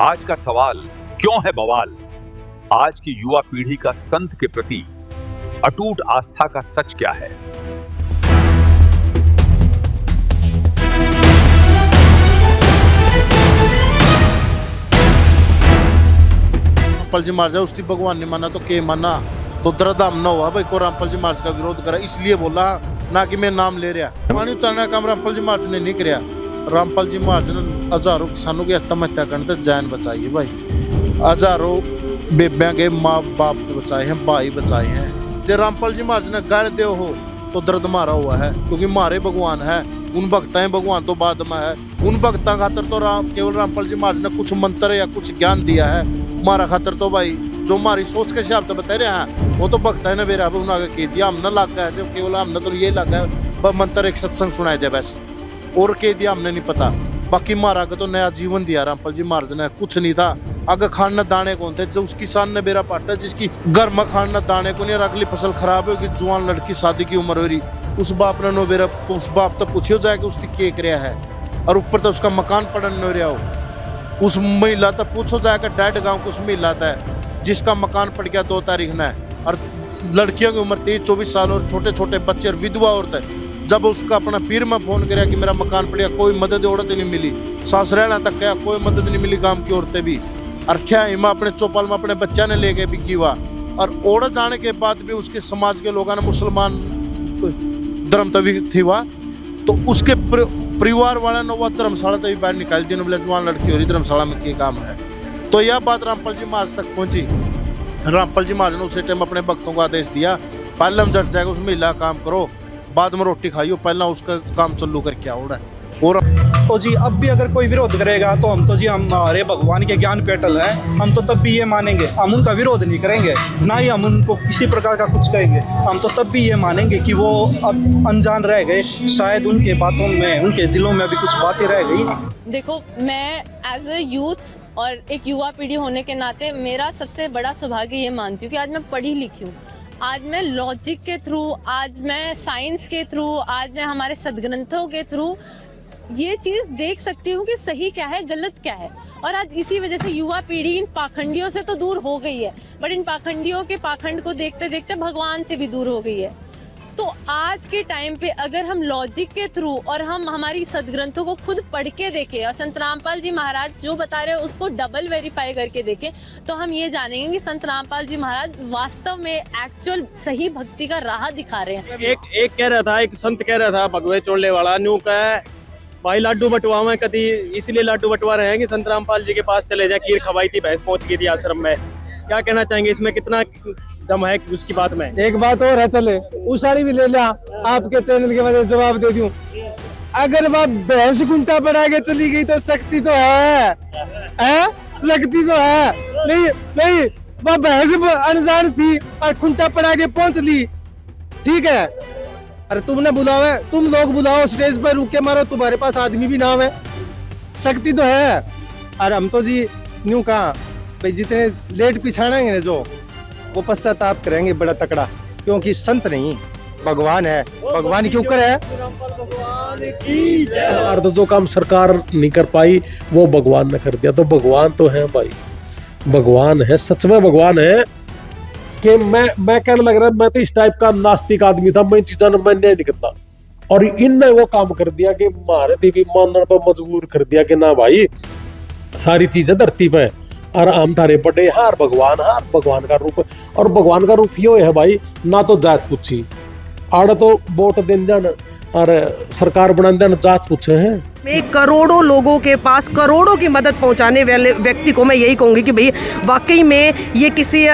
आज का सवाल क्यों है बवाल? आज की युवा पीढ़ी का संत के प्रति अटूट आस्था का सच क्या है? रामपाल जी महाराज उसकी भगवान ने माना तो के माना तो दरदाम न हुआ भाई को रामपाल जी महाराज का विरोध करा, इसलिए बोला ना कि मैं नाम ले रहा। पानी उतारने का काम रामपाल जी महाराज ने नहीं कराया। रामपाल जी महाराज ने हजारों किसानों की आत्महत्या करने तक जान बचाई है भाई, हजारों बेबिया के माँ बाप बचाए हैं, भाई बचाए हैं। जब रामपाल जी महाराज ने गाड़ दे हो तो दर्द मारा हुआ है, क्योंकि मारे भगवान है, उन भक्त हैं भगवान तो बाद में है। उन भक्ता खातर तो केवल रामपाल जी महाराज ने कुछ मंत्र या कुछ ज्ञान दिया है, मारा खातर तो भाई जो हमारी सोच के हिसाब से बता रहे हैं वो तो भक्त है ना मेरा उन्होंने कह दिया। हमने लगा है, जब केवल हमने तो ये लगा है मंत्र एक सत्संग सुनाया जाए बस, और कह दिया हमने नहीं पता। बाकी मारा का तो नया जीवन दिया रामपाल जी महाराज ने, कुछ नहीं था। अगर खान न दाने कौन थे, जो उस किसान ने बेरा पाटा जिसकी घर में खान न दाने को नहीं, अगली फसल खराब होगी, जवान लड़की शादी की उम्र हो रही, उस बाप ने नो बेरा, उस बाप तो पूछियो जाए कि उसकी के कराया है, और ऊपर तो उसका मकान पड़न न रहा हो। उस महिला तो पूछो जाएगा डाइट गाँव को उस महिला था जिसका मकान पड़ गया 2 तारीख ने, और लड़कियों की उम्र 23-24 साल और छोटे छोटे बच्चे और विधवा औरतें। जब उसका अपना पीर में फोन कराया कि मेरा मकान पड़ गया, कोई मदद औरत नहीं मिली, सासरेला तक क्या कोई मदद नहीं मिली, गांव की औरतें भी। और क्या हिमा अपने चौपाल में अपने बच्चा ने ले गए बिकी हुआ, और औरत जाने के बाद भी उसके समाज के लोगों ने मुसलमान धर्म तभी थी हुआ, तो उसके परिवार वाले ने वह धर्मशाला तभी बाहर निकाल दी, बोले जवान लड़की हो रही धर्मशाला में क्या काम है। तो यह बात रामपाल जी महाराज तक पहुंची। रामपाल जी महाराज ने उसी टाइम अपने भक्तों को आदेश दिया, पहले हम जट जाएगा उस महिला काम करो, बाद में रोटी खाइयो, पहला उसका काम चालू करके आओ। और तो जी अब भी अगर कोई विरोध करेगा तो हम तो जी हमारे भगवान के ज्ञान पे अटल है, हम तो तब भी ये मानेंगे, हम उनका विरोध नहीं करेंगे, ना ही हम उनको किसी प्रकार का कुछ कहेंगे। हम तो तब भी ये मानेंगे कि वो अब अनजान रह गए, शायद उनके बातों में, उनके दिलों में अभी कुछ बातें रह गई। देखो, मैं एज ए यूथ और एक युवा पीढ़ी होने के नाते मेरा सबसे बड़ा सौभाग्य ये मानती हूँ कि आज मैं पढ़ी लिखी हूँ, आज मैं लॉजिक के थ्रू, आज मैं साइंस के थ्रू, आज मैं हमारे सदग्रंथों के थ्रू ये चीज़ देख सकती हूँ कि सही क्या है गलत क्या है। और आज इसी वजह से युवा पीढ़ी इन पाखंडियों से तो दूर हो गई है, बट इन पाखंडियों के पाखंड को देखते देखते भगवान से भी दूर हो गई है। तो आज के टाइम पे अगर हम लॉजिक के थ्रू और हम हमारी सदग्रंथों को खुद पढ़ के देखें और संत रामपाल जी महाराज जो बता रहे हैं उसको डबल वेरीफाई करके देखें, तो हम ये जानेंगे कि संत रामपाल जी महाराज वास्तव में एक्चुअल सही भक्ति का राह दिखा रहे हैं। एक कह रहा था, एक संत कह रहा था भगवे चोड़ले वाला न्यू का भाई लाडू बटवावे कभी, इसलिए लाडू बटवा रहे हैं कि संत रामपाल जी के पास चले जाए, खीर खवाई थी, भैंस पहुंच गई थी आश्रम में। क्या कहना चाहेंगे इसमें, कितना दम है उसकी बात में? एक बात और है, चले उसारी भी ले लिया, आपके चैनल के वजह से जवाब दे दूं। अगर वह भैंस कुंटा पड़ा के चली गई तो शक्ति तो है, शक्ति तो है। नहीं वह भैंस अनजान थी और कुंटा पड़ा के पहुंच ली, ठीक है। अरे तुमने बुलाओ, तुम लोग बुलाओ, स्टेज पर रुक के मारो, तुम्हारे पास आदमी भी नाम है, शक्ति तो है। और हम तो जी न्यू कहा भाई जितने लेट पिछाड़ेंगे ना जो, वो पश्चाताप करेंगे बड़ा तकड़ा, क्योंकि संत नहीं भगवान है, भगवान क्यों करे। और तो जो काम सरकार नहीं कर पाई वो भगवान ने कर दिया, तो भगवान तो है भाई, भगवान है, सच में भगवान है। कि मैं कहने लग रहा है, मैं तो इस टाइप का नास्तिक आदमी था, मैं चीज़ों में मैं नहीं करता, और इनने वो काम कर दिया कि हमारे देवी मानने पर मजबूर कर दिया कि ना भाई सारी चीजें धरती पे और हम थारे बड़े हार भगवान का रूप। और भगवान का रूप यो है भाई, ना तो जात पूछी आड़ तो वोट दिन जान और सरकार बना देना जात पूछे हैं। मैं करोड़ों लोगों के पास करोड़ों की मदद पहुंचाने वाले व्यक्ति को मैं यही कहूँगी कि भाई वाकई में ये किसी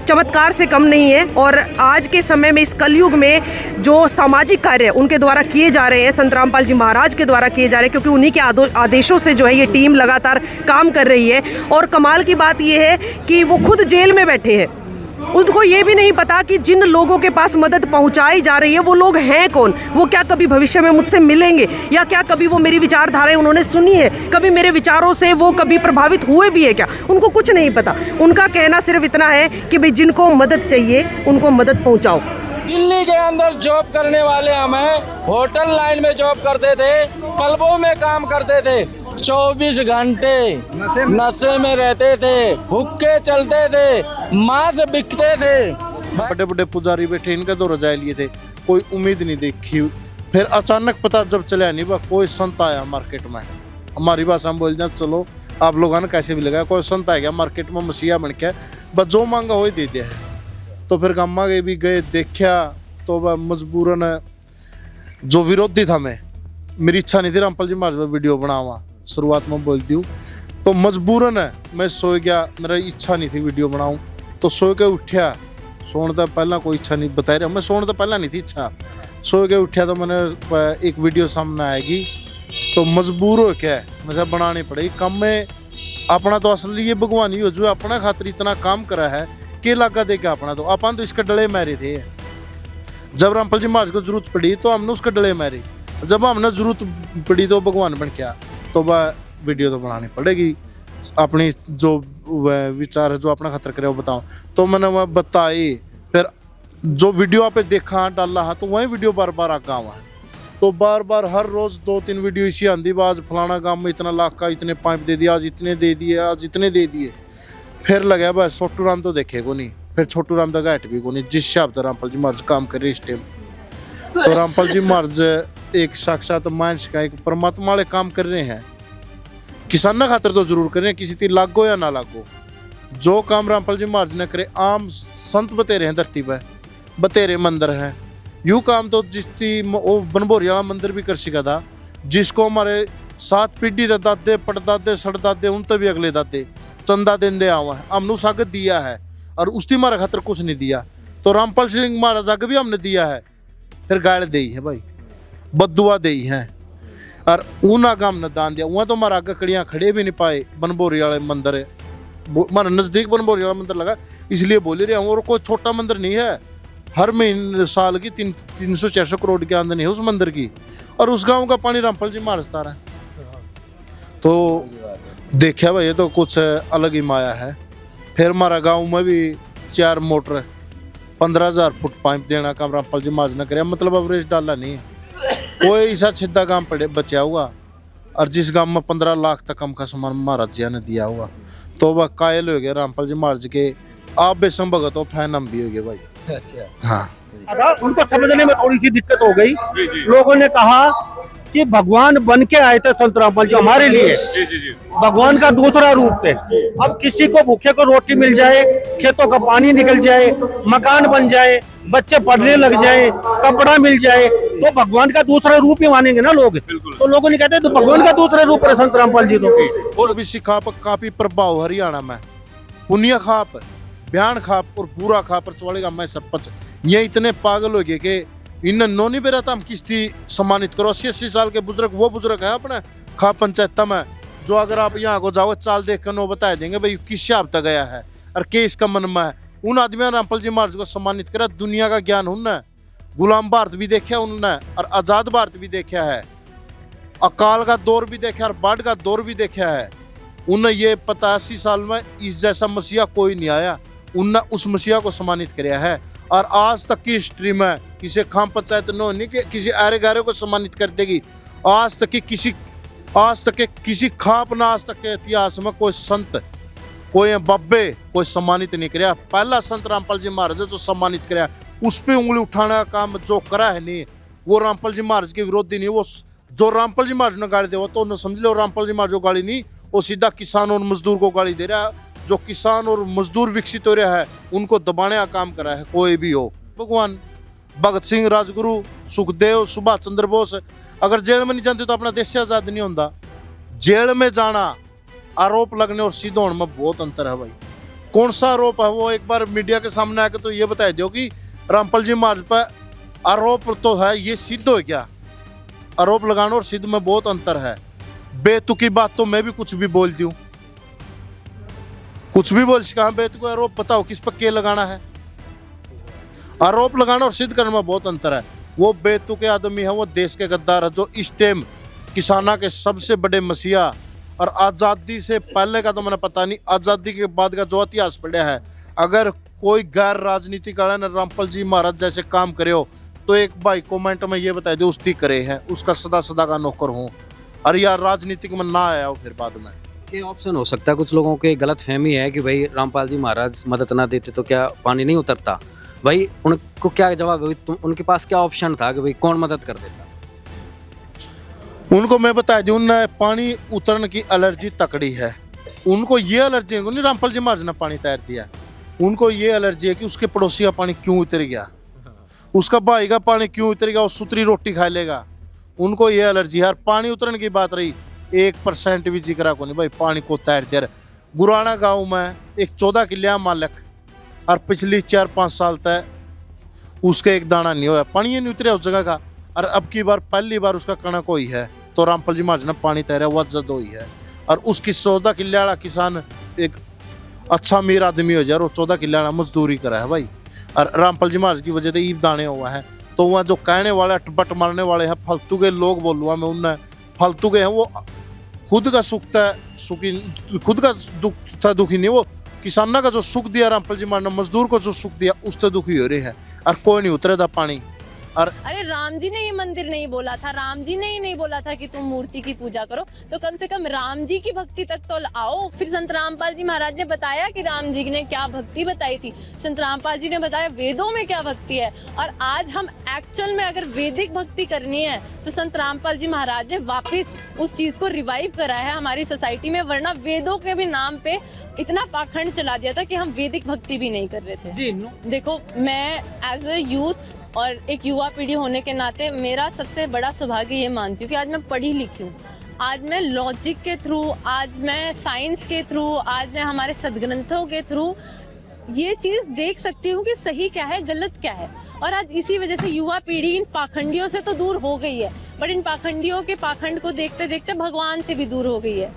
चमत्कार से कम नहीं है। और आज के समय में इस कलयुग में जो सामाजिक कार्य उनके द्वारा किए जा रहे हैं, संत रामपाल जी महाराज के द्वारा किए जा रहे हैं, क्योंकि उन्हीं के आदेशों से जो है ये टीम लगातार काम कर रही है। और कमाल की बात ये है कि वो खुद जेल में बैठे हैं, उनको ये भी नहीं पता कि जिन लोगों के पास मदद पहुंचाई जा रही है वो लोग हैं कौन, वो क्या कभी भविष्य में मुझसे मिलेंगे, या क्या कभी वो मेरी विचारधाराएं उन्होंने सुनी है, कभी मेरे विचारों से वो कभी प्रभावित हुए भी है क्या, उनको कुछ नहीं पता। उनका कहना सिर्फ इतना है कि भाई जिनको मदद चाहिए उनको मदद पहुंचाओ। दिल्ली के अंदर जॉब करने वाले हमें होटल लाइन में जॉब करते थे, क्लबों में काम करते थे, 24 घंटे नशे में रहते थे, हुक्के चलते थे, मांस बिकते थे। बड़े बड़े पुजारी बैठे, इनके दो रजाए लिए थे, कोई उम्मीद नहीं देखी। फिर अचानक पता जब चला नहीं वह कोई संत आया मार्केट में, हमारी भाषा में बोल जाए चलो आप लोगों ने कैसे भी लगाया, कोई संत आ गया मार्केट में मसीहा बन के, बस जो मांगा वही दे दिया है। तो फिर गम्मा के भी गए, देखा तो वह मजबूरन जो विरोधी था, मेरी इच्छा नहीं थी रामपाल जी महाराज में वीडियो बनावा, शुरुआत में बोल दूँ तो मजबूरन है मैं सो गया, मेरा इच्छा नहीं थी वीडियो बनाऊँ, तो सो के उठा, सोने तो पहला कोई इच्छा नहीं बता रहा, मैं सोने तो पहला नहीं थी इच्छा, सो के उठा तो मैंने एक वीडियो सामने आएगी तो मजबूर हो क्या मुझे बनानी पड़ेगी। कम में अपना तो असली ये भगवान ही हो जो अपना खातिर इतना काम करा है कि लगा देगा अपना, तो अपन तो इसके डले मारे थे। जब रामपाल जी महाराज को जरूरत पड़ी तो हमने उसके डले मारे, जब हमने जरूरत पड़ी तो भगवान बन गया, तो वह वीडियो तो बनानी पड़ेगी, अपनी जो वह विचार है जो अपना खतर करे वो बताओ। तो मैंने वह बताई, फिर जो वीडियो आप देखा डाला है तो वही वीडियो बार बार आगा हुआ है, तो बार बार हर रोज 2-3 वीडियो इसी आंधी, आज फलाना गांव में इतना लाख का इतने पाइप दे दिया, आज इतने दे दिए, आज इतने दे दिए। फिर लगा बस छोटू राम तो देखे को नहीं, फिर छोटू राम का हट भी को नहीं, जिस शब्द रामपाल जी महाराज काम कर रहे इस टाइम। तो रामपाल जी महाराज एक साक्षात मांस का एक परमात्मा वाले काम कर रहे हैं, किसान खातर तो जरूर कर रहे हैं, किसी ती लागो या ना लागो। जो काम रामपाल जी महाराज ने करे, आम संत बतेरे हैं धरती पर, बतेरे मंदिर हैं, यूँ काम तो जिसकी वो बनभोरी वाला मंदिर भी कर सका था, जिसको हमारे 7 पीढ़ी के दादे पड़दादे सड़दादे उन तक भी अगले दादे चंदा देंदे आवा है, हमने सागत दिया है और उसकी हमारे खातर कुछ नहीं दिया। तो रामपाल सिंह महाराज आगे भी हमने दिया है, फिर गाड़ दी है भाई, बदुआ दी है, और ऊना का हमने दान दिया। वहाँ तो हमारा आगे कड़ियाँ खड़े भी नहीं पाए, बनभोरी वाले मंदिर है हमारा नज़दीक, बनभोरी वाला मंदिर लगा इसलिए बोल रहे हैं। और कोई छोटा मंदिर नहीं है, हर महीने साल की 300-400 करोड़ की आमदनी है उस मंदिर की, और उस गांव का पानी रामपाल जी महाराज तारा है। तो देखा भाई ये तो कुछ अलग ही माया है। फिर हमारा गांव में भी 4 मोटर 15,000 फुट पाइप देना काम रामपाल जी महाराज ने कराया, मतलब अवरेज डाला नहीं है, कोई ऐसा छिद्दा गांव पड़े बचा हुआ, और जिस गांव में 15 लाख तक कम का सामान महाराज जी ने दिया हुआ, तो वह कायल हो गया रामपाल जी महाराज के, आप बेसम भगत हो, फैन हम भी हो गए भाई। अच्छा हाँ, उनको समझने में थोड़ी सी दिक्कत हो गई। लोगों ने कहा कि भगवान बन के आए थे संत रामपाल जी हमारे लिए, भगवान का दूसरा रूप थे। अब किसी को भूखे को रोटी मिल जाए, खेतों का पानी निकल जाए, मकान बन जाए, बच्चे पढ़ने लग जाए, कपड़ा मिल जाए, तो भगवान का दूसरा रूप ही मानेंगे ना लोग। तो लोगों ने कहते तो भगवान का दूसरा रूप है संत रामपाल जी। तो और भी सिखा पर काफी प्रभाव हरियाणा में, पुनिया खाप, बयान खाप और पूरा खाप पर चौड़ेगा मैं सरपंच, ये इतने पागल हो गए कि इन नोनी पे रहता हम किस्ती सम्मानित करो। 80-80 साल के बुजुर्ग, वो बुजुर्ग है अपने खाप पंचायत में, जो अगर आप यहाँ को जाओ चाल देख कर नो बता देंगे भाई किस हिसाब तक गया है और के इसका मन में है। उन आदमियों ने रामपाल जी महाराज को सम्मानित करा, दुनिया का ज्ञान उनने, गुलाम भारत भी देखा उन्होंने और आजाद भारत भी देखा है, अकाल का दौर भी देखा और बाढ़ का दौर भी देखा है। उन्हें ये पता 80 साल में इस जैसा मसीहा कोई नहीं आया, उनने उस मसीहा को सम्मानित किया है। और आज तक की हिस्ट्री में किसी खाम पंचायत नो नहीं कि किसी आरे गारे को सम्मानित कर देगी, आज तक के किसी खाप ना आज तक के इतिहास में कोई संत, कोई बाबे कोई सम्मानित नहीं कराया। पहला संत रामपाल जी महाराज जो सम्मानित कराया, उस पर उंगली उठाने का काम जो करा है नहीं, वो रामपाल जी महाराज के विरोधी नहीं। वो जो रामपाल जी महाराज ने गाली दे वो तो समझ लो रामपाल जी महाराज जो गाली नहीं, वो सीधा किसान और मजदूर को गाली दे रहा है। जो किसान और मजदूर विकसित हो रहा है उनको दबाने का काम करा है कोई भी हो। भगवान भगत सिंह, राजगुरु, सुखदेव, सुभाष चंद्र बोस अगर जेल में नहीं जाते तो अपना देश से आजाद नहीं होता। जेल में जाना, आरोप लगने और सिद्ध होने में बहुत अंतर है भाई। कौन सा आरोप है वो एक बार मीडिया के सामने आकर तो ये बता दो कि रामपाल जी महाराज पर आरोप तो है, ये सिद्ध हो गया। आरोप लगाना और सिद्ध में बहुत अंतर है। बेतुकी बात तो मैं भी कुछ भी बोल दूं, कुछ भी बोल सका। बेतुका आरोप बताओ किस पर के लगाना है। आरोप लगाना और सिद्ध करने में बहुत अंतर है। वो बेतुके आदमी है, वो देश के गद्दार है जो इस टाइम किसाना के सबसे बड़े मसीहा, और आज़ादी से पहले का तो मैंने पता नहीं, आज़ादी के बाद का जो इतिहास पढ़ा है, अगर कोई गैर राजनीतिक रामपाल जी महाराज जैसे काम करे हो तो एक भाई कमेंट में ये बता दो उसकी करे है, उसका सदा सदा का नौकर हूँ। और यार राजनीतिक में ना आया हो फिर बाद में। ये ऑप्शन हो सकता है, कुछ लोगों के गलत फहमी है कि भाई रामपाल जी महाराज मदद ना देते तो क्या पानी नहीं उतरता। भाई उनको क्या जवाब, उनके पास क्या ऑप्शन था कि भाई कौन मदद कर देता? उनको मैं बता दूं ना, पानी उतरने की एलर्जी तकड़ी है उनको। ये एलर्जी नहीं रामपाल जी महाराज ने पानी तैयार दिया, उनको ये एलर्जी है कि उसके पड़ोसी का पानी क्यों उतर गया, उसका भाई का पानी क्यों उतर गया, वो सुतरी रोटी खा लेगा। उनको ये एलर्जी है। और पानी उतरने की बात रही, 1% भी जिक्र को नहीं भाई पानी को तैयार दिया। गुराना गांव में एक 14 किले मालिक और पिछली 4-5 साल तक उसके एक दाना नहीं होया, पानी ये नहीं उतरा उस जगह का। और अब की बार पहली बार उसका कणक हुई है तो रामपाल जी महाराज ने पानी तैरा वह जद हुई है। और उसकी 14 किले वाला किसान एक अच्छा अमीर आदमी हो जाए और 14 किले वाला मजदूरी करा है भाई। और रामपाल जी महाराज की वजह से ईब दाने हुआ है। तो वहाँ जो कहने वाले बट मारने वाले हैं फालतू के लोग, बोलूँगा मैं उन्हें फालतू के हैं। वो खुद का खुद का दुख था दुखी नहीं, वो किसानों का जो सुख दिया रामपाल जी महाराज ने, मजदूर को जो सुख दिया उससे दुखी हो रहे हैं। और कोई नहीं उतरे था पानी। और अरे राम जी ने ये मंदिर नहीं बोला था, राम जी ने ही नहीं बोला था कि तुम मूर्ति की पूजा करो, तो कम से कम राम जी की भक्ति तक तो आओ। फिर संत रामपाल जी महाराज ने बताया कि राम जी ने क्या भक्ति बताई थी, संत रामपाल जी ने बताया वेदों में क्या भक्ति है। और आज हम एक्चुअल में अगर वैदिक भक्ति करनी है तो संत रामपाल जी महाराज ने वापस उस चीज को रिवाइव करा है हमारी सोसाइटी में। वरना वेदों के भी नाम पे इतना पाखंड चला दिया था कि हम वैदिक भक्ति भी नहीं कर रहे थे। जी देखो, मैं एज ए यूथ और एक युवा पीढ़ी होने के नाते मेरा सबसे बड़ा सौभाग्य ये मानती हूँ कि आज मैं पढ़ी लिखी हूँ। आज मैं लॉजिक के थ्रू, आज मैं साइंस के थ्रू, आज मैं हमारे सदग्रंथों के थ्रू ये चीज़ देख सकती हूँ कि सही क्या है, गलत क्या है। और आज इसी वजह से युवा पीढ़ी इन पाखंडियों से तो दूर हो गई है, बट इन पाखंडियों के पाखंड को देखते देखते भगवान से भी दूर हो गई है।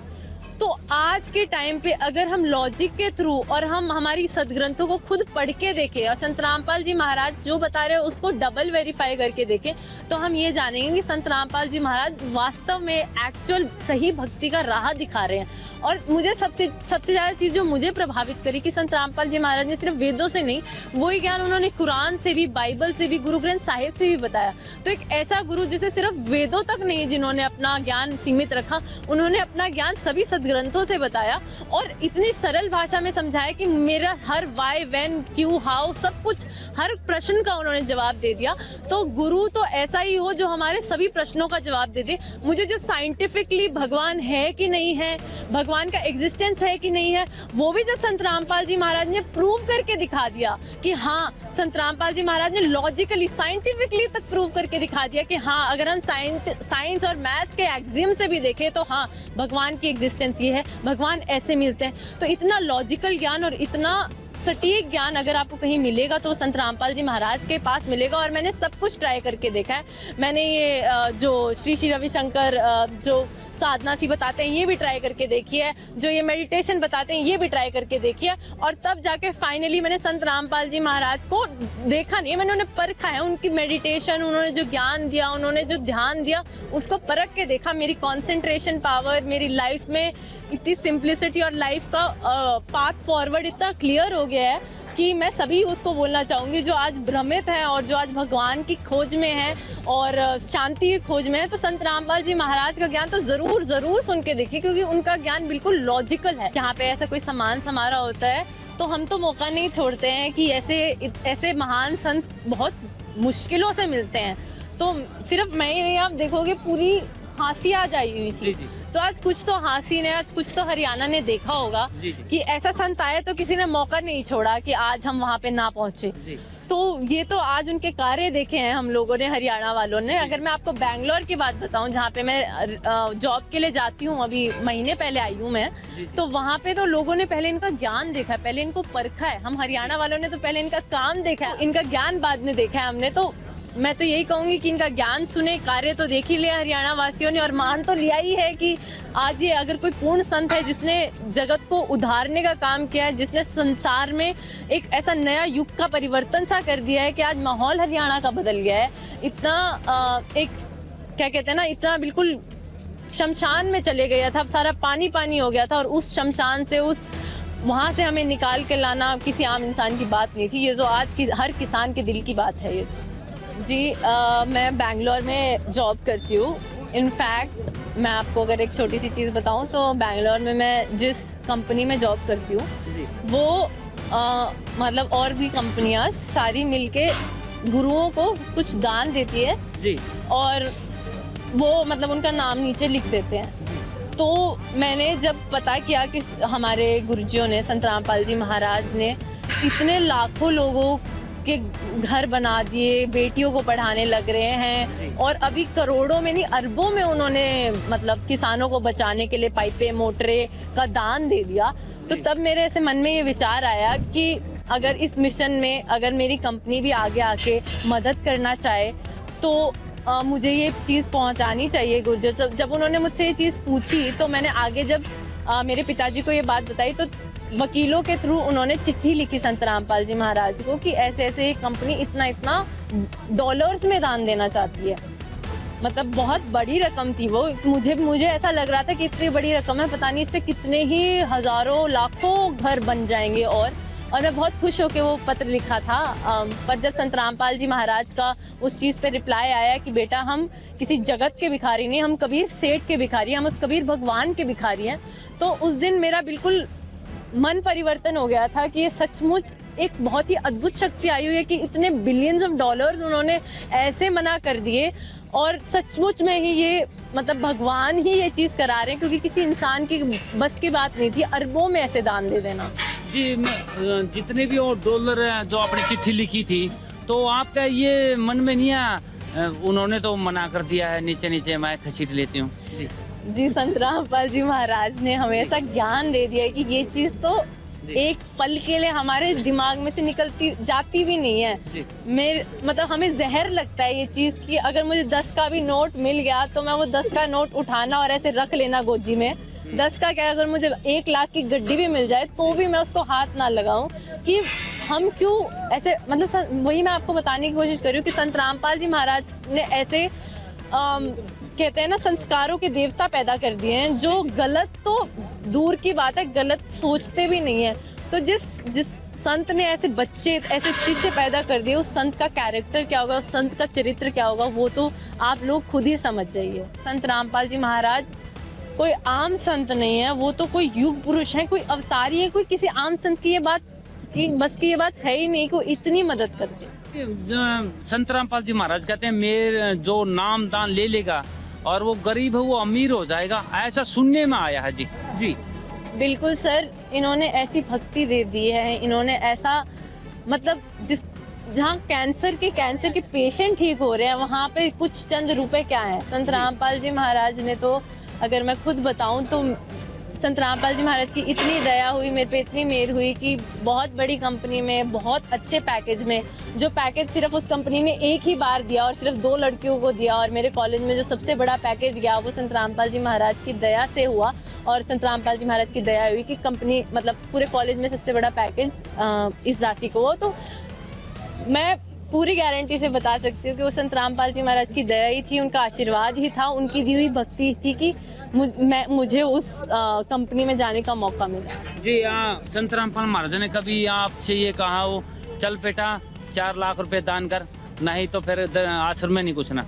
तो आज के टाइम पे अगर हम लॉजिक के थ्रू और हम हमारी सदग्रंथों को खुद पढ़ के देखें और संत रामपाल जी महाराज जो बता रहे हैं उसको डबल वेरीफाई करके देखें, तो हम ये जानेंगे कि संत रामपाल जी महाराज वास्तव में एक्चुअल सही भक्ति का राह दिखा रहे हैं। और मुझे सबसे ज़्यादा चीज़ जो मुझे प्रभावित करी कि संत रामपाल जी महाराज ने सिर्फ वेदों से नहीं, वही ज्ञान उन्होंने कुरान से भी, बाइबल से भी, गुरु ग्रंथ साहिब से भी बताया। तो एक ऐसा गुरु जिसे सिर्फ वेदों तक नहीं जिन्होंने अपना ज्ञान सीमित रखा, उन्होंने अपना ज्ञान सभी सदग्रंथों से बताया और इतनी सरल भाषा में समझाया कि मेरा हर वाई, व्हेन, क्यों, हाउ, सब कुछ, हर प्रश्न का उन्होंने जवाब दे दिया। तो गुरु तो ऐसा ही हो जो हमारे सभी प्रश्नों का जवाब दे दे। मुझे जो साइंटिफिकली भगवान है कि नहीं है, भगवान का एग्जिस्टेंस है कि नहीं है, वो भी जब संत रामपाल जी महाराज ने प्रूव करके दिखा दिया कि हाँ, संत रामपाल जी महाराज ने लॉजिकली, साइंटिफिकली तक प्रूव करके दिखा दिया कि हाँ, अगर हम साइंस और मैथ्स के एक्सियम से भी देखें तो हाँ, भगवान की एग्जिस्टेंस ये है, भगवान ऐसे मिलते हैं। तो इतना लॉजिकल ज्ञान और इतना सटीक ज्ञान अगर आपको कहीं मिलेगा तो संत रामपाल जी महाराज के पास मिलेगा। और मैंने सब कुछ ट्राई करके देखा है। मैंने ये जो श्री रविशंकर जो साधना सी बताते हैं ये भी ट्राई करके देखी है, जो ये मेडिटेशन बताते हैं ये भी ट्राई करके देखी है। और तब जाके फाइनली मैंने संत रामपाल जी महाराज को देखा नहीं, मैंने उन्हें परखा है। उनकी मेडिटेशन, उन्होंने जो ज्ञान दिया, उन्होंने जो ध्यान दिया, उसको परख के देखा। मेरी कंसंट्रेशन पावर, मेरी लाइफ में इतनी सिंप्लिसिटी और लाइफ का पाथ फॉरवर्ड इतना क्लियर हो गया है कि मैं सभी यूथ को बोलना चाहूँगी जो आज भ्रमित है और जो आज भगवान की खोज में है और शांति की खोज में है, तो संत रामपाल जी महाराज का ज्ञान तो ज़रूर सुन के देखिए, क्योंकि उनका ज्ञान बिल्कुल लॉजिकल है। यहाँ पे ऐसा कोई सम्मान समारोह होता है तो हम तो मौका नहीं छोड़ते हैं कि ऐसे महान संत बहुत मुश्किलों से मिलते हैं। तो सिर्फ मैं ही नहीं, आप देखोगे पूरी हाँसी आ जाई हुई थी। तो आज कुछ तो हासिल है, आज कुछ तो हरियाणा ने देखा होगा कि ऐसा संत आए तो किसी ने मौका नहीं छोड़ा कि आज हम वहाँ पे ना पहुँचे। तो ये तो आज उनके कार्य देखे हैं हम लोगों ने, हरियाणा वालों ने। अगर मैं आपको बैंगलोर की बात बताऊं, जहाँ पे मैं जॉब के लिए जाती हूँ, अभी महीने पहले आई हूँ मैं, तो वहाँ पे तो लोगों ने पहले इनका ज्ञान देखा है, पहले इनको परखा है। हम हरियाणा वालों ने तो पहले इनका काम देखा है, इनका ज्ञान बाद में देखा है हमने। तो मैं तो यही कहूँगी कि इनका ज्ञान सुने, कार्य तो देख ही लिया हरियाणा वासियों ने और मान तो लिया ही है कि आज ये अगर कोई पूर्ण संत है जिसने जगत को उधारने का काम किया है, जिसने संसार में एक ऐसा नया युग का परिवर्तन सा कर दिया है कि आज माहौल हरियाणा का बदल गया है। इतना एक क्या कहते हैं ना, इतना बिल्कुल शमशान में चले गया था, अब सारा पानी पानी हो गया था और उस शमशान से, उस वहाँ से हमें निकाल के लाना किसी आम इंसान की बात नहीं थी। ये तो आज की हर किसान के दिल की बात है ये। जी मैं बैंगलोर में जॉब करती हूँ इनफैक्ट मैं आपको अगर एक छोटी सी चीज़ बताऊं तो बैंगलोर में मैं जिस कंपनी में जॉब करती हूँ वो मतलब और भी कंपनियां सारी मिलके गुरुओं को कुछ दान देती है जी। और वो मतलब उनका नाम नीचे लिख देते हैं। तो मैंने जब पता किया कि हमारे गुरुजियों ने, संत रामपाल जी महाराज ने इतने लाखों लोगों के घर बना दिए, बेटियों को पढ़ाने लग रहे हैं और अभी करोड़ों में नहीं अरबों में उन्होंने मतलब किसानों को बचाने के लिए पाइपें मोटरें का दान दे दिया, तो तब मेरे ऐसे मन में ये विचार आया कि अगर इस मिशन में अगर मेरी कंपनी भी आगे आके मदद करना चाहे तो मुझे ये चीज़ पहुंचानी चाहिए गुरुजी। तो जब उन्होंने मुझसे ये चीज़ पूछी तो मैंने आगे जब मेरे पिताजी को ये बात बताई तो वकीलों के थ्रू उन्होंने चिट्ठी लिखी संत रामपाल जी महाराज को कि ऐसे ऐसे एक कंपनी इतना इतना डॉलर्स में दान देना चाहती है। मतलब बहुत बड़ी रकम थी वो। मुझे ऐसा लग रहा था कि इतनी बड़ी रकम है, पता नहीं इससे कितने ही हज़ारों लाखों घर बन जाएंगे। और मैं बहुत खुश होकर वो पत्र लिखा था। पर जब संत रामपाल जी महाराज का उस चीज़ पे रिप्लाई आया कि बेटा हम किसी जगत के भिखारी नहीं, हम कबीर सेठ के भिखारी हैं, हम उस कबीर भगवान के भिखारी हैं, तो उस दिन मेरा बिल्कुल मन परिवर्तन हो गया था कि ये सचमुच एक बहुत ही अद्भुत शक्ति आई हुई है कि इतने बिलियंस ऑफ डॉलर्स उन्होंने ऐसे मना कर दिए और सचमुच में ही ये मतलब भगवान ही ये चीज़ करा रहे हैं, क्योंकि किसी इंसान की बस की बात नहीं थी अरबों में ऐसे दान दे देना। जी, जितने भी वो डॉलर जो आपने चिट्ठी लिखी थी तो आपका ये मन में नहीं आया, उन्होंने तो मना कर दिया है, नीचे नीचे मैं खसीट लेती हूँ। जी, संत रामपाल जी महाराज ने हमें ऐसा ज्ञान दे दिया है कि ये चीज़ तो एक पल के लिए हमारे दिमाग में से निकलती जाती भी नहीं है। मेरे मतलब हमें जहर लगता है ये चीज़ कि अगर मुझे 10 का भी नोट मिल गया तो मैं वो 10 का नोट उठाना और ऐसे रख लेना गोजी में। 10 का क्या, अगर मुझे 1 लाख की गड्डी भी मिल जाए तो भी मैं उसको हाथ ना लगाऊं कि हम क्यों ऐसे मतलब वही मैं आपको बताने की कोशिश कर रही हूँ कि संत रामपाल जी महाराज ने ऐसे कहते हैं ना संस्कारों के देवता पैदा कर दिए हैं जो गलत तो दूर की बात है, गलत सोचते भी नहीं है। तो जिस संत ने ऐसे बच्चे ऐसे शिष्य पैदा कर दिए, उस संत का कैरेक्टर क्या होगा, उस संत का चरित्र क्या होगा, वो तो आप लोग खुद ही समझ जाइए। संत रामपाल जी महाराज कोई आम संत नहीं है, वो तो कोई युग पुरुष है, कोई अवतारी है। कोई किसी आम संत की ये बात की बस की ये बात है ही नहीं को इतनी मदद करते। संत रामपाल जी महाराज कहते हैं मेरे जो नाम दान ले लेगा और वो गरीब है वो अमीर हो जाएगा, ऐसा सुनने में आया है। जी जी बिल्कुल सर, इन्होंने ऐसी भक्ति दे दी है, इन्होंने ऐसा मतलब जहाँ कैंसर के पेशेंट ठीक हो रहे हैं वहाँ पे कुछ चंद रुपए क्या हैं। संत रामपाल जी महाराज ने तो अगर मैं खुद बताऊँ तो संत रामपाल जी महाराज की इतनी दया हुई, मेरे पे इतनी मेहर हुई कि बहुत बड़ी कंपनी में बहुत अच्छे पैकेज में, जो पैकेज सिर्फ उस कंपनी ने एक ही बार दिया और सिर्फ 2 लड़कियों को दिया, और मेरे कॉलेज में जो सबसे बड़ा पैकेज गया वो संत रामपाल जी महाराज की दया से हुआ। और संत रामपाल जी महाराज की दया हुई कि कंपनी मतलब पूरे कॉलेज में सबसे बड़ा पैकेज इस दासी को हो। तो मैं पूरी गारंटी से बता सकती हूँ कि वो संत रामपाल जी महाराज की दया ही थी, उनका आशीर्वाद ही था, उनकी दी हुई भक्ति थी कि मुझे उस कंपनी में जाने का मौका मिला। जी हाँ, संत रामपाल महाराज ने कभी आपसे ये कहा हो चल बेटा 4 लाख रुपए दान कर, नहीं तो फिर आश्रम में नहीं घुसना?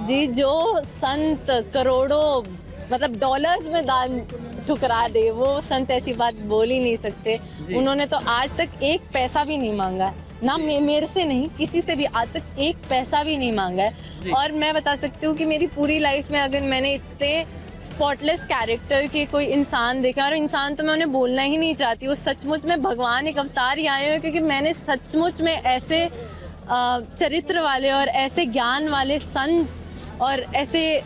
जी, जो संत करोड़ों मतलब डॉलर्स में दान ठुकरा दे वो संत ऐसी बात बोल ही नहीं सकते। उन्होंने तो आज तक 1 पैसा भी नहीं मांगा ना, मेरे से नहीं किसी से भी आज तक 1 पैसा भी नहीं मांगा है। और मैं बता सकती हूँ कि मेरी पूरी लाइफ में अगर मैंने इतने स्पॉटलेस कैरेक्टर के कोई इंसान देखा, और इंसान तो मैं उन्हें बोलना ही नहीं चाहती, वो सचमुच में भगवान एक अवतार ही आए हुए, क्योंकि मैंने सचमुच में ऐसे चरित्र वाले और ऐसे ज्ञान वाले संत और ऐसे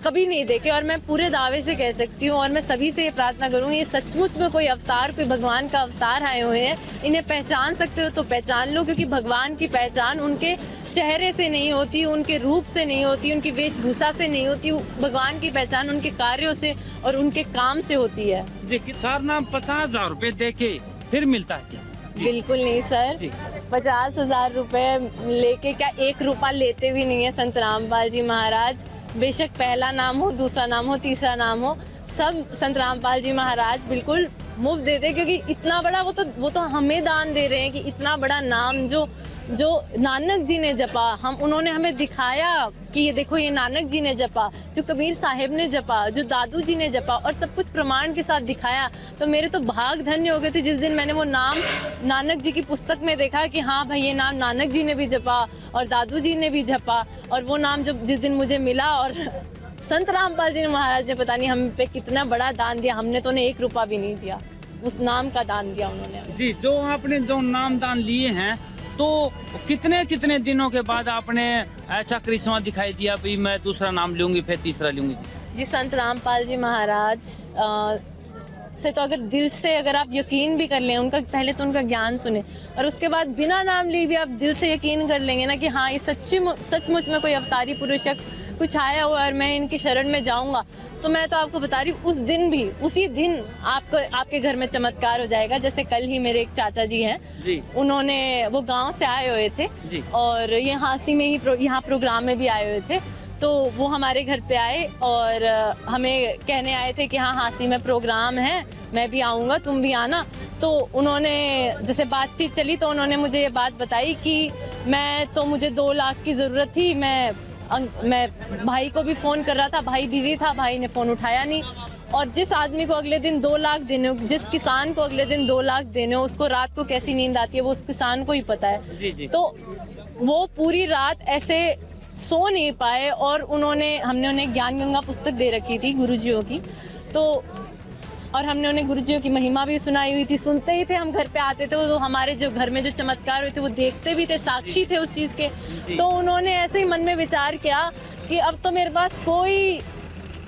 कभी नहीं देखे। और मैं पूरे दावे से कह सकती हूँ और मैं सभी से ये प्रार्थना करूँगी, ये सचमुच में कोई अवतार, कोई भगवान का अवतार आए हुए हैं। इन्हें पहचान सकते हो तो पहचान लो, क्योंकि भगवान की पहचान उनके चेहरे से नहीं होती, उनके रूप से नहीं होती, उनकी वेशभूषा से नहीं होती। भगवान की पहचान उनके कार्यों से और उनके काम से होती है। जी, सर नाम 50,000 रुपए देके फिर मिलता है? बिल्कुल नहीं सर, 50,000 रुपए लेके क्या 1 रुपया लेते भी नहीं है संत रामपाल जी महाराज। बेशक पहला नाम हो, दूसरा नाम हो, तीसरा नाम हो, सब संत रामपाल जी महाराज बिल्कुल मुफ्त देते, क्योंकि इतना बड़ा वो तो हमें दान दे रहे हैं कि इतना बड़ा नाम जो नानक जी ने जपा, उन्होंने हमें दिखाया कि ये देखो ये नानक जी ने जपा, जो कबीर साहिब ने जपा, जो दादू जी ने जपा, और सब कुछ प्रमाण के साथ दिखाया, तो मेरे तो भाग धन्य हो गए थे जिस दिन मैंने वो नाम नानक जी की पुस्तक में देखा कि हाँ भाई ये नाम नानक जी ने भी जपा और दादू जी ने भी जपा। और वो नाम जब जिस दिन मुझे मिला, और संत रामपाल जी महाराज ने पता नहीं हम पे कितना बड़ा दान दिया, हमने तो उन्हें 1 रुपया भी नहीं दिया, उस नाम का दान दिया उन्होंने। जी, जो आपने जो नाम दान लिए हैं, तो कितने कितने दिनों के बाद आपने ऐसा करिश्मा दिखाई दिया भी मैं दूसरा नाम लूंगी फिर तीसरा लूंगी? जी, संत रामपाल जी महाराज से तो अगर दिल से अगर आप यकीन भी कर लें, उनका पहले तो उनका ज्ञान सुने और उसके बाद बिना नाम लिए भी आप दिल से यकीन कर लेंगे ना कि हाँ ये सचमुच में कोई अवतारी पुरुष या कुछ आया हुआ और मैं इनकी शरण में जाऊंगा, तो मैं तो आपको बता रही हूँ उस दिन भी, उसी दिन आपके घर में चमत्कार हो जाएगा। जैसे कल ही मेरे एक चाचा जी हैं जी, उन्होंने वो गांव से आए हुए थे जी, और ये हांसी में ही यहाँ प्रोग्राम में भी आए हुए थे, तो वो हमारे घर पे आए और हमें कहने आए थे कि हाँ हांसी में प्रोग्राम है, मैं भी आऊँगा, तुम भी आना। तो उन्होंने जैसे बातचीत चली तो उन्होंने मुझे ये बात बताई कि मुझे 2 लाख की ज़रूरत थी, मैं भाई को भी फ़ोन कर रहा था, भाई बिजी था, भाई ने फ़ोन उठाया नहीं, और जिस आदमी को अगले दिन 2 लाख देने हो, जिस किसान को अगले दिन 2 लाख देने हो, उसको रात को कैसी नींद आती है वो उस किसान को ही पता है जी जी। तो वो पूरी रात ऐसे सो नहीं पाए और हमने उन्हें ज्ञान गंगा पुस्तक दे रखी थी गुरुजियों की, तो और हमने उन्हें गुरुजियों की महिमा भी सुनाई हुई थी, सुनते ही थे, हम घर पे आते थे, तो हमारे जो घर में जो चमत्कार हुए थे वो देखते भी थे, साक्षी थे उस चीज़ के। तो उन्होंने ऐसे ही मन में विचार किया कि अब तो मेरे पास कोई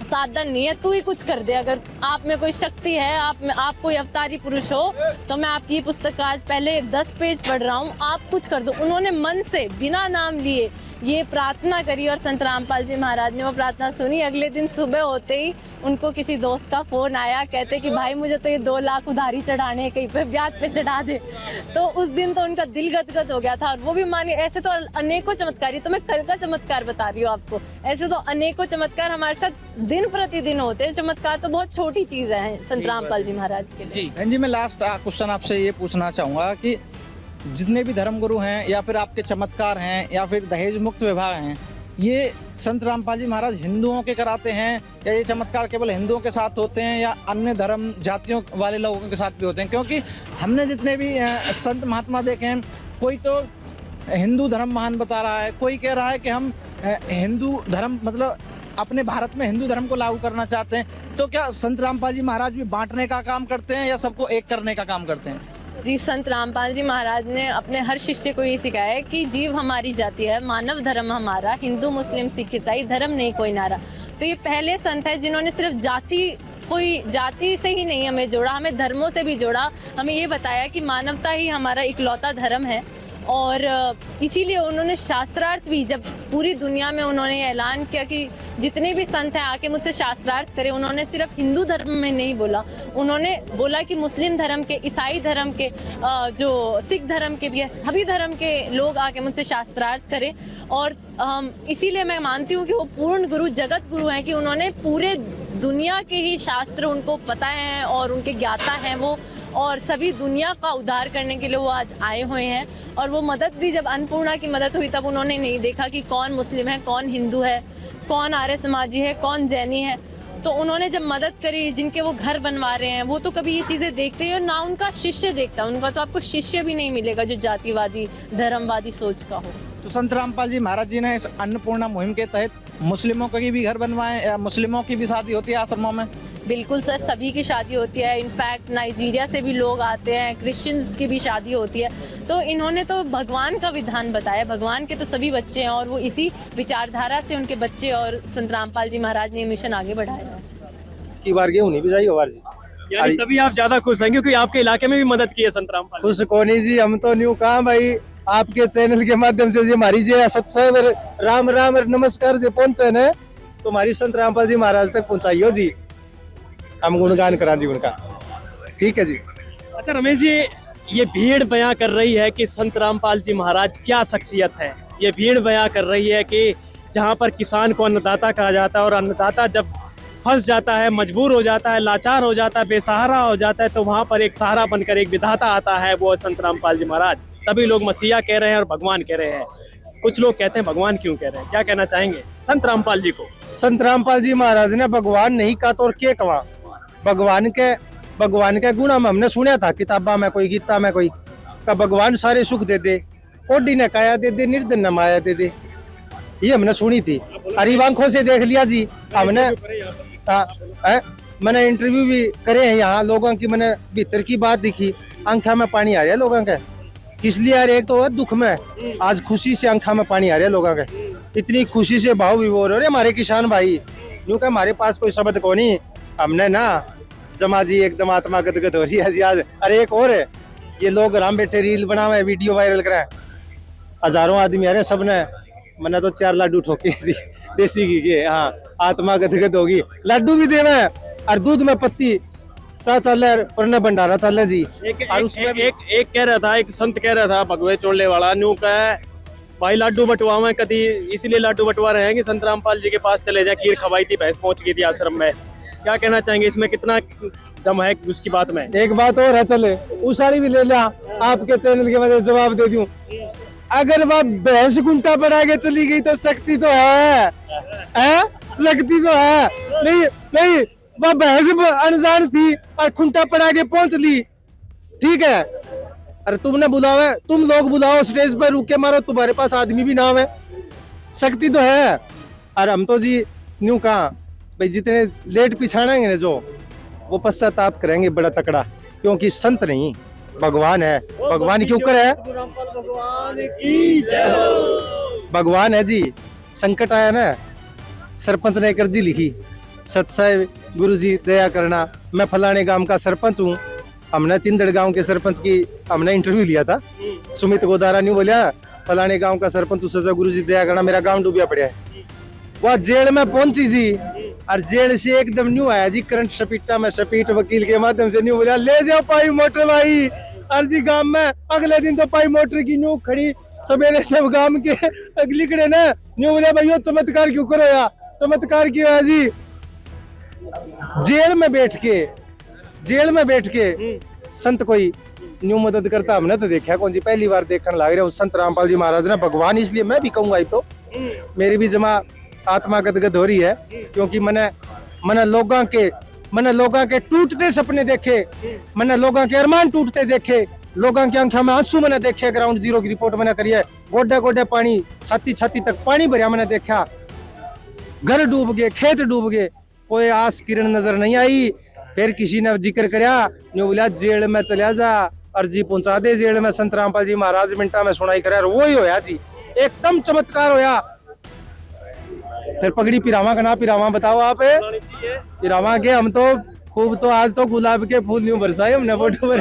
साधन नहीं है, तू ही कुछ कर दे, अगर आप में कोई शक्ति है, आप कोई अवतारी पुरुष हो, तो मैं आपकी पुस्तक आज पहले 10 पेज पढ़ रहा हूँ, आप कुछ कर दो। उन्होंने मन से बिना नाम लिए ये प्रार्थना करी और संत रामपाल जी महाराज ने वो प्रार्थना सुनी। अगले दिन सुबह होते ही उनको किसी दोस्त का फ़ोन आया, कहते कि भाई मुझे तो ये 2 लाख उधारी चढ़ाने, कहीं पे ब्याज पे चढ़ा दे। तो उस दिन तो उनका दिल गदगद हो गया था और वो भी माने। ऐसे तो अनेकों चमत्कार, तो मैं कल का चमत्कार बता रही हूँ आपको, ऐसे तो अनेकों चमत्कार हमारे साथ दिन प्रतिदिन होते हैं। चमत्कार तो बहुत छोटी चीज़ है संत रामपाल जी महाराज के लिए। जी, मैं लास्ट क्वेश्चन आपसे ये पूछना चाहूँगा कि जितने भी धर्मगुरु हैं या फिर आपके चमत्कार हैं या फिर दहेज मुक्त विवाह हैं, ये संत रामपाल जी महाराज हिंदुओं के कराते हैं या ये चमत्कार केवल हिंदुओं के साथ होते हैं या अन्य धर्म जातियों वाले लोगों के साथ भी होते हैं? क्योंकि हमने जितने भी संत महात्मा देखे हैं, कोई तो हिंदू धर्म महान बता रहा है, कोई कह रहा है कि हम हिंदू धर्म मतलब अपने भारत में हिंदू धर्म को लागू करना चाहते हैं। तो क्या संत रामपाल जी महाराज भी बांटने का काम करते हैं या सबको एक करने का काम करते हैं? जी, संत रामपाल जी महाराज ने अपने हर शिष्य को ये सिखाया है कि जीव हमारी जाति है, मानव धर्म हमारा, हिंदू मुस्लिम सिख ईसाई धर्म नहीं कोई नारा। तो ये पहले संत है जिन्होंने सिर्फ कोई जाति से ही नहीं हमें जोड़ा, हमें धर्मों से भी जोड़ा, हमें ये बताया कि मानवता ही हमारा इकलौता धर्म है। और इसीलिए उन्होंने शास्त्रार्थ भी, जब पूरी दुनिया में उन्होंने ऐलान किया कि जितने भी संत हैं आके मुझसे शास्त्रार्थ करें, उन्होंने सिर्फ हिंदू धर्म में नहीं बोला, उन्होंने बोला कि मुस्लिम धर्म के, ईसाई धर्म के, जो सिख धर्म के भी है, सभी धर्म के लोग आके मुझसे शास्त्रार्थ करें। और इसीलिए मैं मानती हूँ कि वो पूर्ण गुरु, जगत गुरु हैं, कि उन्होंने पूरे दुनिया के ही शास्त्र उनको पता है और उनके ज्ञाता हैं वो, और सभी दुनिया का उद्धार करने के लिए वो आज आए हुए हैं। और वो मदद भी, जब अन्नपूर्णा की मदद हुई तब उन्होंने नहीं देखा कि कौन मुस्लिम है, कौन हिंदू है, कौन आर्य समाजी है, कौन जैनी है। तो उन्होंने जब मदद करी, जिनके वो घर बनवा रहे हैं, वो तो कभी ये चीज़ें देखते ही, और ना उनका शिष्य देखता, उनका तो आपको शिष्य भी नहीं मिलेगा जो जातिवादी धर्मवादी सोच का हो। तो संत रामपाल जी महाराज जी ने इस अन्नपूर्णा मुहिम के तहत मुस्लिमों के भी घर बनवाए या मुस्लिमों की भी शादी होती है आश्रमों में? बिल्कुल सर, सभी की शादी होती है। इनफैक्ट नाइजीरिया से भी लोग आते हैं, क्रिश्चियंस की भी शादी होती है। तो इन्होंने तो भगवान का विधान बताया, भगवान के तो सभी बच्चे हैं और वो इसी विचारधारा से उनके बच्चे और संत रामपाल जी महाराज ने मिशन आगे बढ़ाया है। की बार गेहूं नहीं बिजाई बार जी, यानी तभी आप ज्यादा खुश हैं क्योंकि आपके इलाके में भी मदद की है संत रामपाल। खुश कोनी जी, हम तो न्यू कहा भाई, आपके चैनल के माध्यम से जी हमारी जो सत्संग राम राम नमस्कार जो पहुंचे न, तो हमारी संत रामपाल जी महाराज तक पहुंचाइयो जी, हम गुणगान करा जी उनका। ठीक है जी। अच्छा रमेश जी, ये भीड़ बयां कर रही है कि संत रामपाल जी महाराज क्या शख्सियत है। ये भीड़ बयां कर रही है कि जहां पर किसान को अन्नदाता कहा जाता है और अन्नदाता जब फंस जाता है, मजबूर हो जाता है, लाचार हो जाता है, बेसहारा हो जाता है, तो वहां पर एक सहारा बनकर एक विधाता आता है, वो संत रामपाल जी महाराज। तभी लोग मसीहा कह रहे हैं और भगवान कह रहे हैं। कुछ लोग कहते हैं भगवान क्यों कह रहे हैं, क्या कहना चाहेंगे संत रामपाल जी को? संत रामपाल जी महाराज ने भगवान नहीं कहा तो और के कहा। भगवान के गुण हमने सुना था किताबा में, कोई गीता में, कोई का भगवान सारे सुख दे दे, ओडी ने काया दे दे, निर्धन ने माया दे दे, ये हमने सुनी थी। हरी आंखों से देख लिया जी हमने। मैंने इंटरव्यू भी करे हैं यहाँ लोगों की, मैंने भीतर की बात दिखी, आंखों में पानी आ रहा है लोगों के। किस लिए आ रहे? एक तो दुख में, आज खुशी से आंखों में पानी आ रहा है लोगों के। इतनी खुशी से भाव विभोर हो रहे हमारे किसान भाई, यूं कि हमारे पास कोई शब्द को नहीं। हमने ना जमा जी एकदम आत्मा गदगद हो रही है जी आज। अरे एक और है, ये लोग राम बैठे रील बनावे, वीडियो वायरल कराए, हजारों आदमी आ रहे, सबने मैंने तो 4 लाडू ठोके जी देसी घी के। हाँ, आत्मा गदगद होगी। लाडू भी देवे और दूध में पत्ती चा चल और भंडारा चल जी। और उसमें एक कह रहा था, एक संत कह रहा था भगवे चोड़ले वाला, न्यू का भाई लाडू बटवावे कदी, इसीलिए लाडू बटवा रहे हैं कि संत रामपाल जी के पास चले जाए। खीर खवाई थी, भैंस पहुंच गई थी आश्रम में। क्या कहना चाहेंगे, इसमें कितना दम है उसकी बात में? एक बात और है, चले उसाड़ी भी ले लिया, आपके चैनल के वजह जवाब दे दूं। अगर वह भैंस कुंटा पर आगे चली गई तो शक्ति तो है, शक्ति तो है। नहीं वह भैंस अनजान थी और खुंटा पर आगे पहुंच ली, ठीक है। अरे तुमने बुलावा, तुम लोग बुलाओ स्टेज पर, रुक के मारो, तुम्हारे पास आदमी भी नाम है, शक्ति तो है। और हम तो जी न्यू कहा भाई, जितने लेट पिछाड़ेंगे ना जो, वो पश्चाताप करेंगे बड़ा तकड़ा, क्योंकि संत नहीं भगवान है। भगवान क्यों करे? भगवान है जी। संकट आया ना, सरपंच ने एक अर्जी लिखी, सत्साई गुरु जी दया करना, मैं फलाने गांव का सरपंच हूँ। हमने चिंदड़ गांव के सरपंच की हमने इंटरव्यू लिया था, सुमित गोदारा ने बोलिया फलाने गांव का सरपंच सजा गुरु जी दया करना, मेरा गांव डूबिया पड़ा है। वह जेल में पहुंची जी, और जेल से एकदम न्यू आया जी, करंट सपीटा में सपीट वकील के माध्यम से न्यू बोलिया ले जाओ पाई मोटर भाई अर्जी गांव में। अगले दिन तो पाई मोटर की न्यू खड़ी सवेरे सब गांव के अगली कड़े ना न्यू बोलिया भाई चमत्कार क्यों करो या, चमत्कार क्यों है जी। जेल में बैठ के संत कोई न्यू मदद करता हमने तो देखा कौन जी, पहली बार देखने लग रहे हो। संत रामपाल जी महाराज ने भगवान, इसलिए मैं भी कहूंगा, तो मेरी भी जमा आत्मा गदगद हो रही है, क्योंकि मैंने लोगों के टूटते सपने देखे, मैंने लोगों के अरमान टूटते देखे, लोगों की आंखों में आंसू मैंने देखे। ग्राउंड जीरो की रिपोर्ट मैंने करी है, गोडे पानी, छाती तक पानी भरिया मैंने देखा, घर डूब गए, खेत डूब गए, कोई आस किरण नजर नहीं आई। फिर किसी ने जिक्र कराया, न्यू बोला जेल में चलिया जा, अर्जी पहुंचा दे जेल में। संत रामपाल जी महाराज मिनटा में सुनाई करा, वो ही होया जी, एकदम चमत्कार होया। फिर पगड़ी पिरावा का ना पिरावा बताओ आप, पिरावा के हम तो खूब, तो आज तो गुलाब के फूल न्यू बरसाए हमने फोटो पर।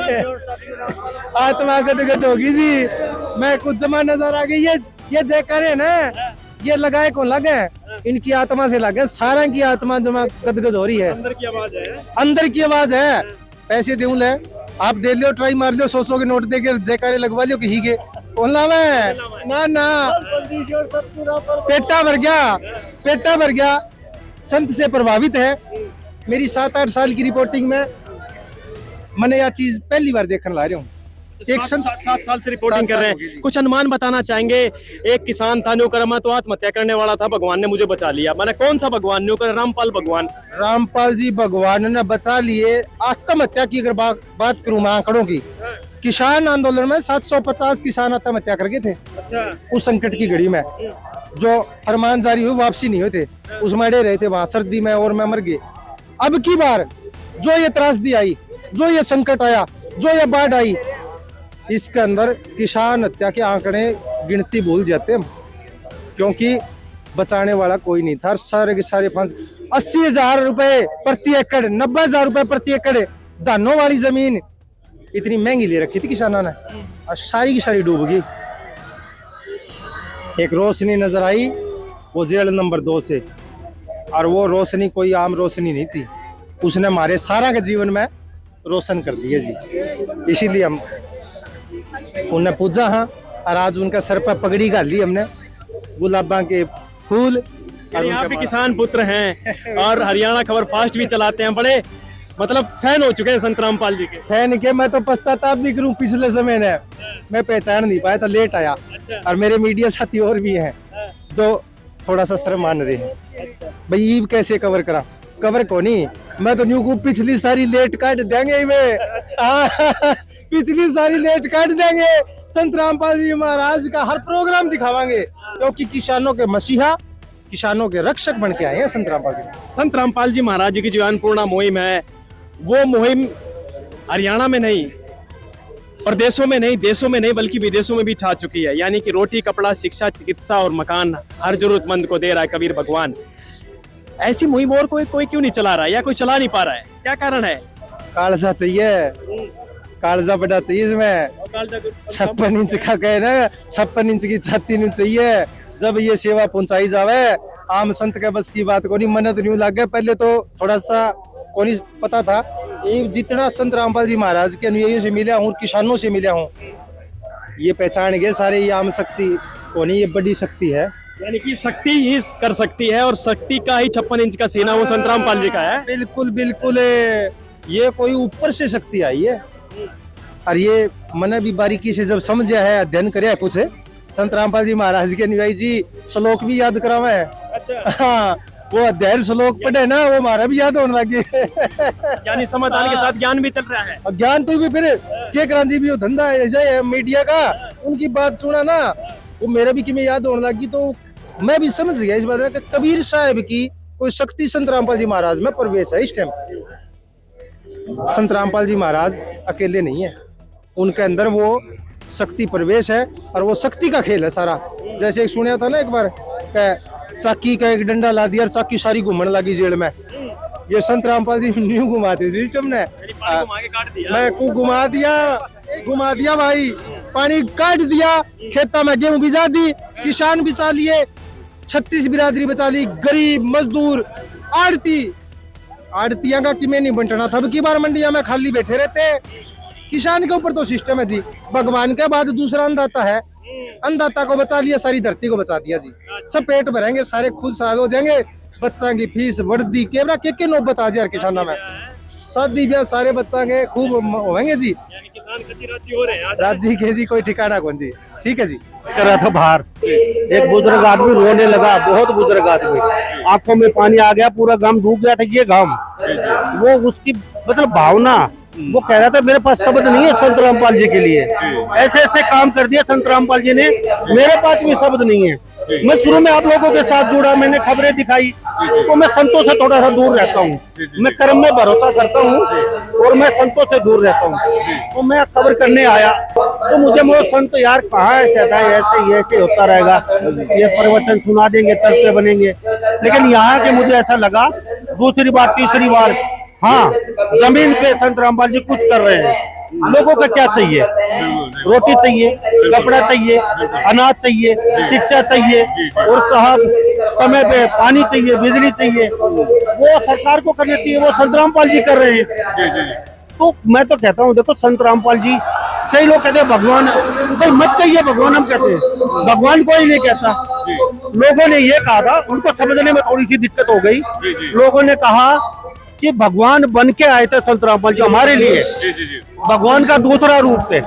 आत्मा गदगद होगी जी, मैं कुछ जमा नजर आ गई। ये जयकारे ना, ये लगाए कौन लगे, इनकी आत्मा से लगे, सारा की आत्मा जमा गदगद हो रही है। अंदर की आवाज है, अंदर की आवाज है। पैसे दूं ले, आप दे लियो, ट्राई मार लियो, 100 के नोट देके जयकारे लगवा लियो किसी के, कौन लावे ना। पेटा भर गया। संत से प्रभावित है। मेरी 7-8 साल की रिपोर्टिंग में मैंने यह चीज पहली बार देखने ला रहा हूँ। 7 साल से रिपोर्टिंग कर रहे हैं, कुछ अनुमान बताना चाहेंगे? एक किसान था, न्यूकरमा तो आत्महत्या करने वाला था, भगवान ने मुझे बचा लिया। मैंने कौन सा भगवान? न्यूकर रामपाल भगवान, रामपाल जी भगवान ने बचा लिए। आत्महत्या की अगर बात करूं मैं आंकड़ों की, किसान आंदोलन में 750 किसान आत्महत्या कर गए थे। अच्छा। उस संकट की घड़ी में जो फरमान जारी हुए वापसी नहीं हुए थे, उसमें अड़े रहे थे वहां सर्दी में, और मैं मर गए। अब की बार जो ये त्रासदी आई, जो ये संकट आया, जो ये बाढ़ आई, इसके अंदर किसान हत्या के आंकड़े गिनती भूल जाते हम, क्योंकि बचाने वाला कोई नहीं था। सारे के सारे फंस 80,000 रुपए प्रति एकड़, 90,000 रुपए प्रति एकड़ धानों वाली जमीन इतनी महंगी ले रखी थी किसानों ने, और सारी की सारी डूब गई। एक रोशनी नजर आई, वो जेल नंबर 2 से, और वो रोशनी कोई आम रोशनी नहीं थी, उसने हमारे सारा के जीवन में रोशन कर दिया जी। इसीलिए हम उन्हें पूजा, हाँ, और आज उनका सर पर पगड़ी डाली हमने, गुलाबा के फूल। आप भी किसान पुत्र हैं और हरियाणा खबर फास्ट भी चलाते हैं, बड़े मतलब फैन हो चुके हैं संत रामपाल जी के। फैन के मैं तो पश्चाताप भी करूं, पिछले समय ने मैं पहचान नहीं पाया था, लेट आया। और मेरे मीडिया साथी और भी हैं जो थोड़ा सा शर्म मान रहे हैं भाई ईब कैसे कवर करा। कवर को नहीं, मैं तो न्यू को पिछली सारी लेट काट देंगे में पिछली सारी लेट काट देंगे। संत रामपाल जी महाराज का हर प्रोग्राम दिखावांगे क्योंकि किसानों के मसीहा, किसानों के रक्षक बन के आए हैं संत रामपाल जी। संत रामपाल जी महाराज जी की जो अन्नपूर्णा मुहिम है, वो मुहिम हरियाणा में नहीं, प्रदेशों में नहीं, देशों में नहीं, बल्कि विदेशों में भी छा चुकी है। यानी कि रोटी, कपड़ा, शिक्षा, चिकित्सा और मकान हर जरूरतमंद को दे रहा है कबीर भगवान। ऐसी मुहिम और कोई क्यों नहीं चला रहा है या कोई चला नहीं पा रहा है, क्या कारण है? कालजा चाहिए, कालजा बड़ा चाहिए इसमें। 56 इंच का कहे ना, 56 इंच की छाती नहीं चाहिए। जब ये सेवा पहुंचाई जावे, आम संत के बस की बात को नहीं, मन्नत नहीं लागे। पहले तो थोड़ा सा को नहीं पता था, ये जितना संत रामपाल जी महाराज के अनुयायियों से मिला हूँ, किसानों से मिला हूँ, ये पहचान गए सारे ये आम शक्ति को नहीं, ये बड़ी शक्ति है। यानी कि शक्ति ही कर सकती है और शक्ति का ही 56 इंच का सीना वो संत रामपाल जी का है। बिल्कुल बिल्कुल, ये कोई ऊपर से शक्ति आई है। और ये मैंने भी बारीकी से जब समझा है, अध्ययन कराया कुछ, संत रामपाल जी महाराज के अनुयायी जी श्लोक भी याद करावा है। अच्छा। हाँ, वो अध्ययन श्लोक पढ़े ना, वो हमारा भी याद होने लगी। यानी समाधान के साथ ज्ञान भी चल रहा है। अब ज्ञान तो भी फिर के क्रांति भी धंधा ऐसा है मीडिया का, उनकी बात सुना ना, वो मेरा भी कि मैं याद होने लगी, तो मैं भी समझ गया इस बात में कि कबीर साहब की कोई शक्ति संत रामपाल जी महाराज में प्रवेश है इस टाइम। संत रामपाल जी महाराज अकेले नहीं है, उनके अंदर वो शक्ति प्रवेश है और वो शक्ति का खेल है सारा। जैसे सुना था ना एक बार, चाकी का एक डंडा ला दिया और चाकी सारी घूमने लगी जेल में। ये संत रामपाल जी न्यू घुमाते सिस्टम ने, मैं को घुमा दिया भाई, पानी काट दिया, खेता में गेहूं बिजा दी, किसान बचा लिए, 36 बिरादरी बचा ली, गरीब मजदूर आड़तियां का किमें नहीं बंटना था। अब की बार मंडिया में खाली बैठे रहते, किसान के ऊपर तो सिस्टम है जी। भगवान के बाद दूसरा अन्नदाता है, अन्नदाता को बचा लिया, सारी धरती को बचा दिया जी। सब पेट भरेंगे, सारे खुद साथ हो जाएंगे, बच्चा की फीस वर्दी केवरा के नौबत आ जाए किसानों में, शादी ब्याह सारे बच्चा के खूब होंगे जी। राज्य के जी कोई ठिकाना कौन जी। ठीक है जी। कर रहा था बाहर, एक बुजुर्ग आदमी रोने लगा, बहुत बुजुर्ग आदमी, आंखों में पानी आ गया, पूरा गांव डूब गया था। ये गांव, वो उसकी मतलब भावना, वो कह रहा था मेरे पास शब्द नहीं है संत रामपाल जी के लिए, ऐसे ऐसे काम कर दिया संत रामपाल जी ने, मेरे पास भी शब्द नहीं है। मैं शुरू में आप लोगों के साथ जुड़ा, मैंने खबरें दिखाई, तो मैं संतों से थोड़ा सा दूर रहता हूँ। मैं कर्म में भरोसा करता हूँ और मैं संतों से दूर रहता हूँ। तो मैं खबर करने आया तो मुझे वो संत यार कहाँ ऐसे होता रहेगा, ये प्रवचन सुना देंगे, चर्चे बनेंगे। लेकिन यहाँ के मुझे ऐसा लगा, दूसरी बार तीसरी बार, हाँ जमीन पे संत रामपाल जी कुछ कर रहे हैं। लोगों का क्या चाहिए? रोटी चाहिए, कपड़ा चाहिए, अनाज चाहिए, शिक्षा चाहिए और साहब समय पे पानी चाहिए, बिजली चाहिए, वो सरकार को करना चाहिए, वो संत रामपाल जी कर रहे हैं। तो मैं तो कहता हूँ देखो संत रामपाल जी, कई लोग कहते हैं भगवान, सर मत कहिए भगवान, हम कहते हैं भगवान कोई नहीं कहता। लोगों ने ये कहा था, उनको समझने में थोड़ी सी दिक्कत हो गई। लोगों ने कहा कि भगवान बन के आए थे संत रामपाल जी हमारे लिए, भगवान का दूसरा रूप थे।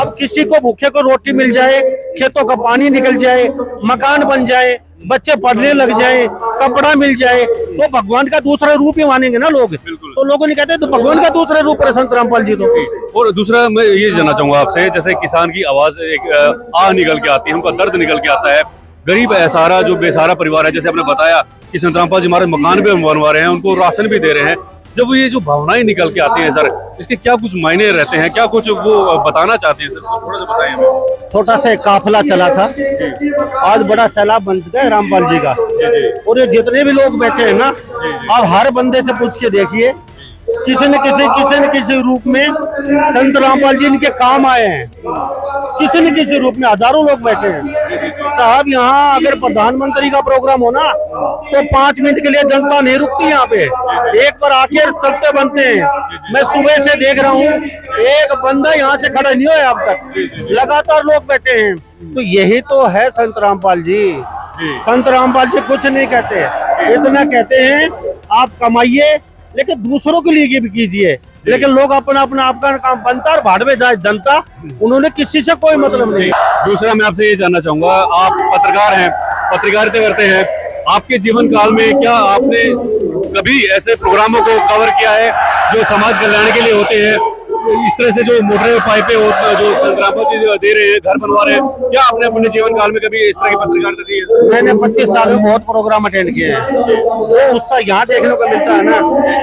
अब किसी को भूखे को रोटी मिल जाए, खेतों का पानी निकल जाए, मकान बन जाए, बच्चे पढ़ने लग जाए, कपड़ा मिल जाए, तो भगवान का दूसरा रूप ही मानेंगे ना लोग। तो लोगों ने कहते हैं तो भगवान का दूसरा रूप है संत रामपाल जी। तो और दूसरा मैं ये जानना चाहूंगा आपसे, जैसे किसान की आवाज एक आह निकल के आती है, उनका दर्द निकल के आता है, गरीब असहारा जो बेसहारा परिवार है, जैसे आपने बताया कि संत रामपाल जी हमारे मकान भी बनवा रहे हैं, उनको राशन भी दे रहे हैं, जब ये जो भावनाएं निकल के आती हैं सर, इसके क्या कुछ मायने रहते हैं, क्या कुछ वो बताना चाहते हैं सर, थोड़ा सा बताइए। छोटा सा काफिला चला था, आज बड़ा सैलाब बन गया रामपाल जी का। और ये जितने भी लोग बैठे हैं ना, आप हर बंदे से पूछ के देखिए, किसी न किसी रूप में संत रामपाल जी इनके काम आए हैं, किसी न किसी रूप में। हजारों लोग बैठे हैं साहब, यहाँ अगर प्रधानमंत्री का प्रोग्राम हो ना तो 5 मिनट के लिए जनता नहीं रुकती यहाँ पे, एक बार आके चलते बनते हैं। मैं सुबह से देख रहा हूँ, एक बंदा यहाँ से खड़ा नहीं हुआ अब तक, लगातार लोग बैठे हैं। तो यही तो है संत रामपाल जी। संत रामपाल जी कुछ नहीं कहते, इतना कहते हैं आप कमाइए लेकिन दूसरों के लिए भी कीजिए। लेकिन लोग अपना अपना आपका काम बनता और भाड़ में जाए जनता, उन्होंने किसी से कोई मतलब नहीं। दूसरा मैं आपसे ये जानना चाहूंगा, आप पत्रकार हैं, पत्रकारिता करते हैं, आपके जीवन काल में क्या आपने कभी ऐसे प्रोग्रामों को कवर किया है जो समाज कल्याण के लिए होते हैं? इस तरह से जो मोटर पाइपें जो संतरामपाल जी दे रहे हैं, घर बनवा रहे हैं, क्या आपने अपने जीवन काल में कभी इस तरह की पत्रकारिता की है? मैंने 25 साल में बहुत प्रोग्राम अटेंड किए हैं। वो उत्साह यहाँ देखने को मिलता है ना,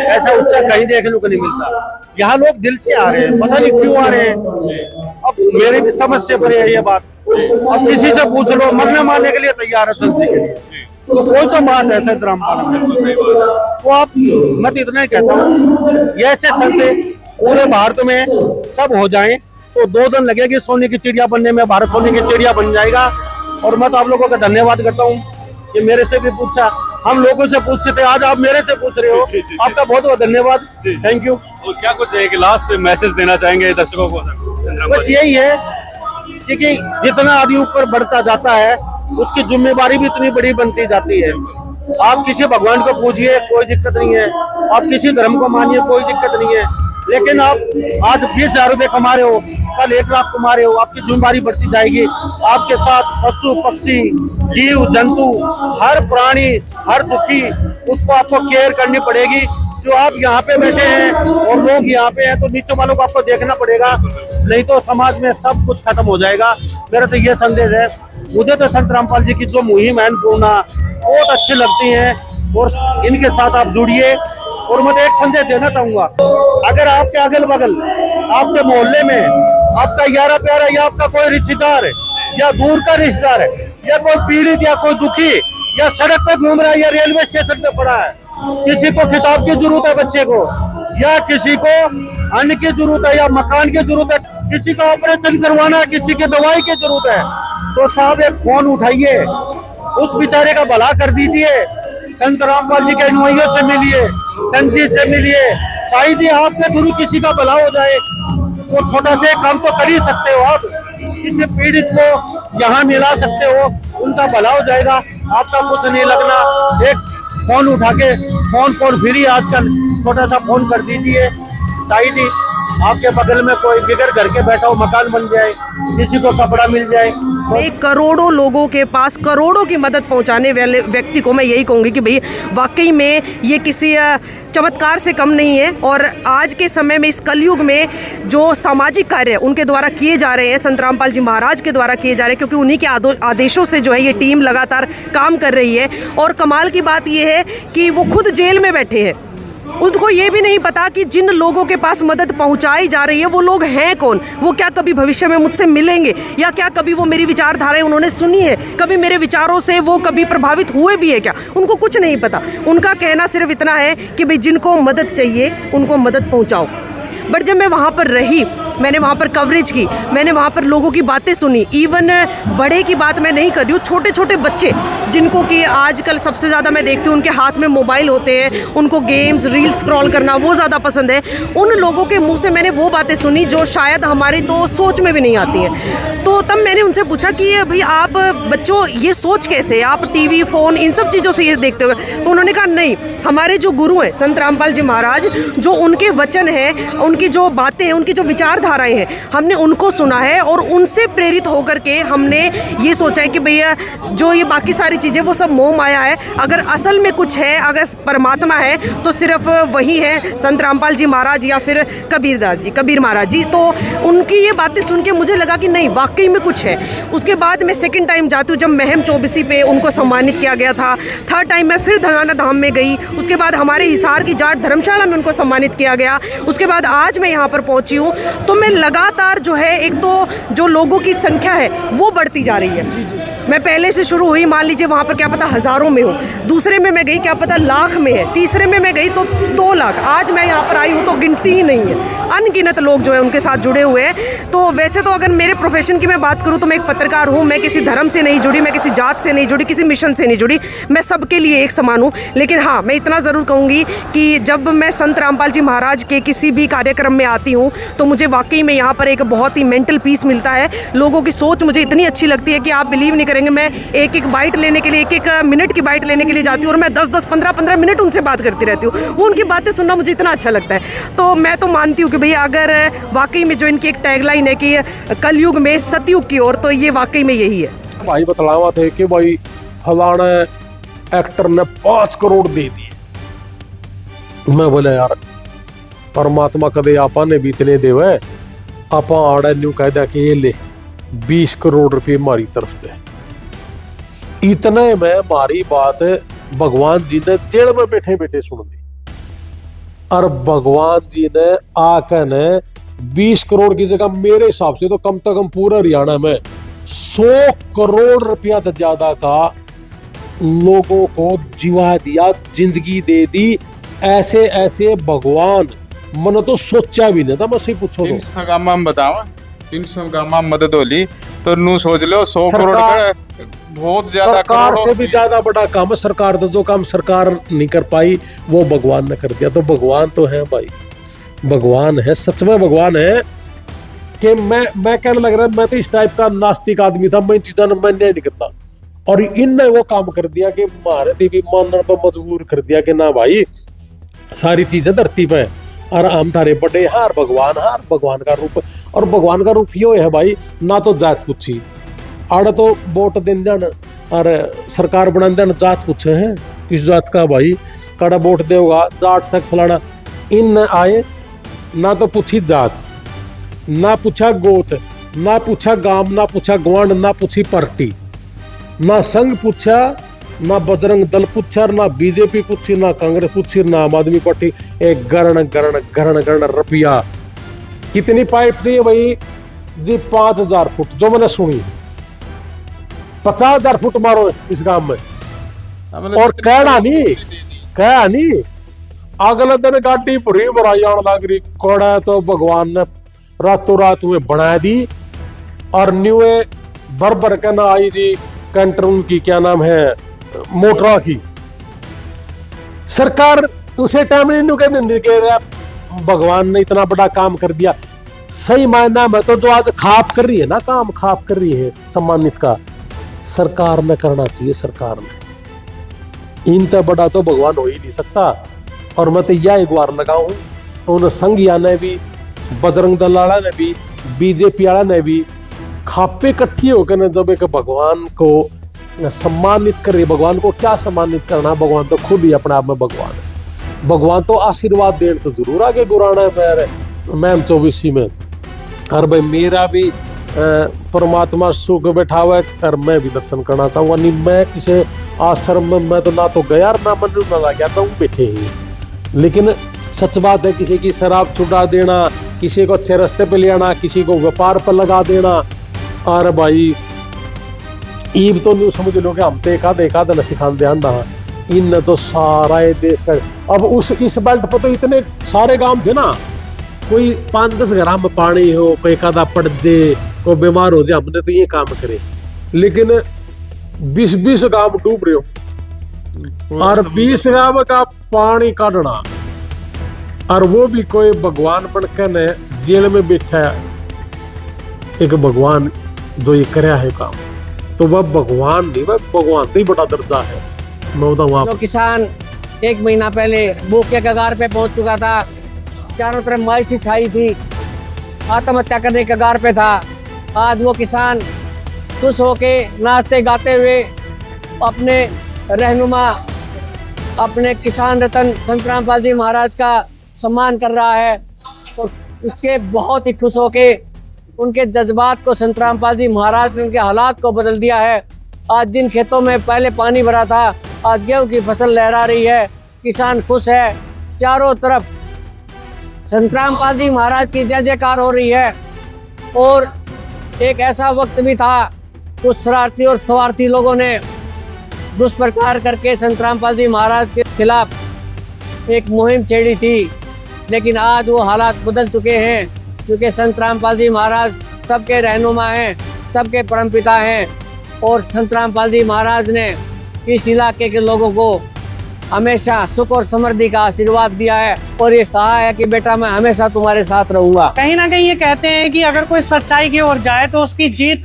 ऐसा उत्साह कहीं देखने को नहीं मिलता। यहाँ लोग दिल से आ रहे हैं, पता नहीं क्यों आ रहे हैं। अब मेरी भी समझ से परे है ये बात। अब किसी से पूछ लो, मरने मारने के लिए तैयार है संत के लिए, तो कोई तो बात है संत रामपाल में। तो आप, मैं तो इतना ही कहता हूँ, ये ऐसे संत पूरे भारत में सब हो जाएं तो 2 दिन लगेगी सोने की चिड़िया बनने में, भारत सोने की चिड़िया बन जाएगा। और मैं तो आप लोगों का धन्यवाद करता हूँ कि मेरे से भी पूछा, हम लोगों से पूछते थे, आज आप मेरे से पूछ रहे हो, आपका बहुत बहुत धन्यवाद, थैंक यू। और क्या कुछ एक लास्ट मैसेज देना चाहेंगे दर्शकों को? बस यही है कि जितना आदमी ऊपर बढ़ता जाता है उसकी जिम्मेवारी भी इतनी बड़ी बनती जाती है। आप किसी भगवान को पूजिए, कोई दिक्कत नहीं है, आप किसी धर्म को मानिए, कोई दिक्कत नहीं है, लेकिन आप आज 20,000 रुपए कमा रहे हो, कल 1 लाख कमा रहे हो, आपकी जिम्मेदारी बढ़ती जाएगी। आपके साथ पशु पक्षी जीव जंतु, हर प्राणी, हर दुखी, उसको आपको केयर करनी पड़ेगी। जो आप यहाँ पे बैठे हैं और लोग यहाँ पे हैं, तो नीचे वालों को आपको देखना पड़ेगा, नहीं तो समाज में सब कुछ खत्म हो जाएगा। मेरा तो ये संदेश है। मुझे तो संत रामपाल जी की जो मुहिम है पूर्णा बहुत अच्छी लगती है और इनके साथ आप जुड़िए। और मैं एक संदेश देना चाहूंगा, अगर आपके अगल बगल, आपके मोहल्ले में आपका यारा प्यारा या आपका कोई रिश्तेदार है या दूर का रिश्तेदार है या कोई पीड़ित या कोई दुखी या सड़क पर घूम रहा है या रेलवे स्टेशन पे पड़ा है, किसी को किताब की जरूरत है बच्चे को, या किसी को अन्न की जरूरत है या मकान की जरूरत है, किसी का ऑपरेशन करवाना है, किसी की दवाई की जरूरत है, तो साहब एक फोन उठाइए, उस बेचारे का भला कर दीजिए। संत रामपाल जी के अनुयायियों से मिलिए, संत जी से मिलिए, शायद ही आपके थ्रू किसी का भला हो जाए। तो छोटा से काम तो कर ही सकते हो आप, किसी पीड़ित को यहाँ मिला सकते हो, उनका भला हो जाएगा, आपका कुछ नहीं लगना। एक फोन उठा के, फोन फ्री आजकल, छोटा सा फोन कर दीजिए, शायद ही आपके बगल में कोई बिगड़ घर के बैठा हो मकान बन जाए, किसी को कपड़ा मिल जाए। मैं करोड़ों लोगों के पास करोड़ों की मदद पहुंचाने वाले व्यक्ति को मैं यही कहूँगी कि भाई वाकई में ये किसी चमत्कार से कम नहीं है। और आज के समय में, इस कलयुग में, जो सामाजिक कार्य उनके द्वारा किए जा रहे हैं, संत रामपाल जी महाराज के द्वारा किए जा रहे हैं, क्योंकि उन्हीं के आदेशों से जो है ये टीम लगातार काम कर रही है। और कमाल की बात ये है कि वो खुद जेल में बैठे हैं, उनको ये भी नहीं पता कि जिन लोगों के पास मदद पहुंचाई जा रही है वो लोग हैं कौन, वो क्या कभी भविष्य में मुझसे मिलेंगे, या क्या कभी वो मेरी विचारधाराएं उन्होंने सुनी है, कभी मेरे विचारों से वो कभी प्रभावित हुए भी है क्या, उनको कुछ नहीं पता। उनका कहना सिर्फ इतना है कि भाई जिनको मदद चाहिए उनको मदद पहुंचाओ। बट जब मैं वहाँ पर रही, मैंने वहाँ पर कवरेज की, मैंने वहाँ पर लोगों की बातें सुनी, इवन बड़े की बात मैं नहीं कर रही हूँ, छोटे छोटे बच्चे जिनको कि आजकल सबसे ज़्यादा मैं देखती हूँ उनके हाथ में मोबाइल होते हैं, उनको गेम्स रील स्क्रॉल करना वो ज़्यादा पसंद है, उन लोगों के मुंह से मैंने वो बातें सुनी जो शायद हमारी तो सोच में भी नहीं आती हैं। तो तब मैंने उनसे पूछा कि भाई आप बच्चों ये सोच कैसे, आप टीवी फ़ोन इन सब चीज़ों से ये देखते हो? तो उन्होंने कहा नहीं, हमारे जो गुरु हैं संत रामपाल जी महाराज, जो उनके वचन हैं, उनकी जो बातें हैं, उनकी जो विचारधाराएं हैं, हमने उनको सुना है और उनसे प्रेरित होकर के हमने ये सोचा है कि भैया जो ये बाकी सारी चीज़ें वो सब मोह माया है, अगर असल में कुछ है, अगर परमात्मा है तो सिर्फ वही है संत रामपाल जी महाराज या फिर कबीर महाराज जी। तो उनकी ये बातें सुन के मुझे लगा कि नहीं वाकई में कुछ है। उसके बाद मैं सेकंड टाइम जाती हूँ जब महम 24 पे उनको सम्मानित किया गया था, थर्ड टाइम मैं फिर धनाना धाम में गई, उसके बाद हमारे हिसार की जाट धर्मशाला में उनको सम्मानित किया गया, उसके बाद आज मैं यहाँ पर पहुँची हूँ। तो मैं लगातार जो है, एक तो जो लोगों की संख्या है वो बढ़ती जा रही है। मैं पहले से शुरू हुई, मान लीजिए वहाँ पर क्या पता हज़ारों में हो, दूसरे में मैं गई क्या पता लाख में है, तीसरे में मैं गई तो 2 लाख, आज मैं यहाँ पर आई हूँ तो गिनती ही नहीं है, अनगिनत लोग जो है उनके साथ जुड़े हुए हैं। तो वैसे तो अगर मेरे प्रोफेशन की मैं बात करूँ तो मैं एक पत्रकार हूँ, मैं किसी धर्म से नहीं जुड़ी, मैं किसी जात से नहीं जुड़ी, किसी मिशन से नहीं जुड़ी, मैं सबके लिए एक समान हूँ। लेकिन हाँ, मैं इतना ज़रूर कहूँगी कि जब मैं संत रामपाल जी महाराज के किसी भी कार्यक्रम में आती हूँ तो मुझे वाकई में यहाँ पर एक बहुत ही मेंटल पीस मिलता है। लोगों की सोच मुझे इतनी अच्छी लगती है कि आप बिलीव नहीं करेंगे, मैं एक एक बाइट लेने के लिए, एक एक मिनट की बाइट लेने के लिए जाती हूँ और मैं 10-10, 15-15 मिनट उनसे बात करती रहती हूँ। वो उनकी बातें सुनना मुझे इतना अच्छा लगता है। तो मैं तो मानती हूँ कि भैया अगर वाकई में जो इनकी एक टैगलाइन है कि कलयुग में सतयुग की ओर, तो ये वाकई में यही है। भाई बतलावा थे कि भाई फलाना एक्टर ने 5 करोड़ दे दिए। मैं बोला यार परमात्मा कदे आपा ने भी इतने देवे, आपा आड़ा न्यू कह दिया कि ये ले 20 करोड़ रुपये हमारी तरफ से। इतने में हमारी बात भगवान जी ने जेल में बैठे बैठे सुन ली और भगवान जी ने आकर ने 20 करोड़ की जगह मेरे हिसाब से तो कम से कम पूरा हरियाणा में 100 करोड़ रुपया से ज्यादा का लोगों को जीवा दिया, जिंदगी दे दी। ऐसे ऐसे भगवान मैंने तो सोचा भी नहीं था। मैं सही पूछो 300 का माम बतावा, 300 का माम मदद होली तो नू सोच लो 100 करोड़ का बहुत ज्यादा, सरकार से भी ज्यादा बड़ा काम है। सरकार तो जो काम सरकार नहीं कर पाई वो भगवान ने कर दिया। तो भगवान तो है भाई, भगवान है, सच में भगवान है। कि मैं कहने लग रहा है, मैं तो इस टाइप का नास्तिक आदमी था, मैं चीज़ों में न्याय नहीं करता और इनने वो काम कर दिया कि हमारे देवी मानने पर मजबूर कर दिया कि ना भाई सारी चीजें धरती पे और हम थारे बड़े हार भगवान का रूप। और भगवान का रूप यो है भाई, ना तो जात पूछी आड़ तो वोट दिन जान और सरकार बना देन जात पूछे हैं किस जात का भाई कड़ा वोट देगा जाट से फलाना। इन आए ना तो पूछी जात, ना पूछा गोत, ना पूछा गांव, ना पूछा गवांड, ना पूछी पार्टी, ना संघ पूछा, ना बजरंग दल पूछा, ना बीजेपी पूछी, ना कांग्रेस पूछी, ना आम आदमी पार्टी। एक गरण गरण गरण गरण रुपया। कितनी पाइप थी भाई जी? 5000 फुट जो मैंने सुनी। 50,000 फुट मारो इस गांव में। और कहना नहीं अगले दिन गाड़ी भरी भराई आने लग रही। कोड़ा तो भगवान ने रातों रात में बना दी और न्यूए भर भर के ना आई जी कैंटर उनकी क्या नाम है मोटरा की। सरकार उसे टाइम नहीं कह के भगवान ने इतना बड़ा काम कर दिया। सही मायना में तो जो आज खाप कर रही है ना, काम खाप कर रही है सम्मानित का, सरकार ने करना चाहिए। सरकार ने इन तो बड़ा तो भगवान हो ही नहीं सकता। और मैं तो यह एक बार लगाऊं उन संघिया ने भी, बजरंग दल वाला ने भी, बीजेपी वाला ने भी खापे इकट्ठी होकर न जब एक भगवान को सम्मानित कर रही। भगवान को क्या सम्मानित करना, भगवान तो खुद ही अपने आप में भगवान है। भगवान तो आशीर्वाद देने तो जरूर आगे गुराना है मेरे मैम 24 में। और भाई मेरा भी परमात्मा सुख बैठा हुआ है और मैं भी दर्शन करना चाहूँगा। नहीं मैं किसी आश्रम में मैं तो ना तो गया ना मन ना लग गया, तो बैठे ही। लेकिन सच बात है, किसी की शराब छुड़ा देना, किसी को अच्छे रास्ते पे ले आना, किसी को व्यापार पर लगा देना। और भाई ईब तो नहीं समझ लो कि हम देखा न सिखा ध्यान रहा। इन तो सारा देश का अब इस बेल्ट पर तो इतने सारे गांव थे ना, कोई 5-10 घर में पानी हो, कोई कादा पड़ जाए, कोई बीमार हो जाए, हमने तो ये काम करे। लेकिन 20-20 गांव डूब रहे हो और 20 गांव का पानी काटना, और वो भी कोई भगवान बनकर ने जेल में बैठा एक भगवान जो ये कराया है काम। तो वह भगवान नहीं, वह भगवान से ही बड़ा दर्जा है। मैं बताऊँ जो किसान 1 महीना पहले भूख के कगार पे पहुंच चुका था, चारों तरफ मायूसी छाई थी, आत्महत्या करने के कगार पे था, आज वो किसान खुश होके नाचते गाते हुए अपने रहनुमा, अपने किसान रतन संत रामपाल जी महाराज का सम्मान कर रहा है। और उसके बहुत ही खुश होके उनके जज्बात को संत रामपाल जी महाराज ने उनके हालात को बदल दिया है। आज जिन खेतों में पहले पानी भरा था, आज गेहूं की फसल लहरा रही है, किसान खुश है, चारों तरफ संत रामपाल जी महाराज की जय जयकार हो रही है। और एक ऐसा वक्त भी था, कुछ शरारती और स्वार्थी लोगों ने दुष्प्रचार करके संत रामपाल जी महाराज के खिलाफ एक मुहिम छेड़ी थी, लेकिन आज वो हालात बदल चुके हैं, क्योंकि संत रामपाल जी महाराज सबके रहनुमा हैं। सबके परमपिता हैं और संत रामपाल जी महाराज ने इस इलाके के लोगों को हमेशा सुख और समृद्धि का आशीर्वाद दिया है और ये कहा है कि बेटा मैं हमेशा तुम्हारे साथ रहूंगा। कहीं ना कहीं ये कहते हैं कि अगर कोई सच्चाई की ओर जाए तो उसकी जीत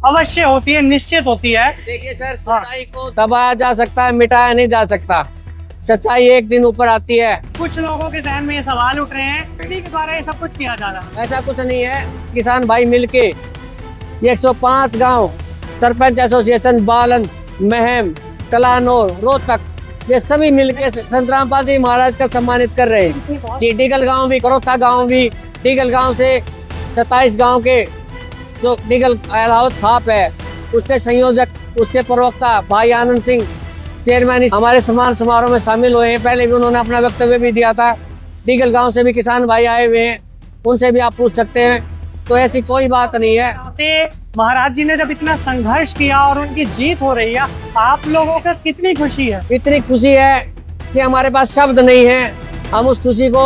अवश्य होती है, निश्चित होती है। देखिए सर, सच्चाई को दबाया जा सकता है, मिटाया नहीं जा सकता। सच्चाई एक दिन ऊपर आती है। कुछ लोगों के जहन में ये सवाल उठ रहे हैं पीढ़ी के द्वारा ये सब कुछ किया जा रहा है। ऐसा कुछ नहीं है। किसान भाई मिलके 105 गांव, सरपंच एसोसिएशन बालन, महम, कलानौर, रोहतक, ये सभी मिलके संत रामपाल जी महाराज का सम्मानित कर रहे हैं। टीकल गांव भी, करोथा गांव भी, टीकल गांव से 27 गांव के जो टीकल अलावत थाप है उसके संयोजक, उसके प्रवक्ता भाई आनंद सिंह चेयरमैन हमारे सम्मान समारोह में शामिल हुए हैं। पहले भी उन्होंने अपना वक्तव्य भी दिया था। टीकल गांव से भी किसान भाई आए हुए हैं, उनसे भी आप पूछ सकते हैं। तो ऐसी कोई बात नहीं है। महाराज जी ने जब इतना संघर्ष किया और उनकी जीत हो रही है, आप लोगों को कितनी खुशी है? इतनी खुशी है कि हमारे पास शब्द नहीं है। हम उस खुशी को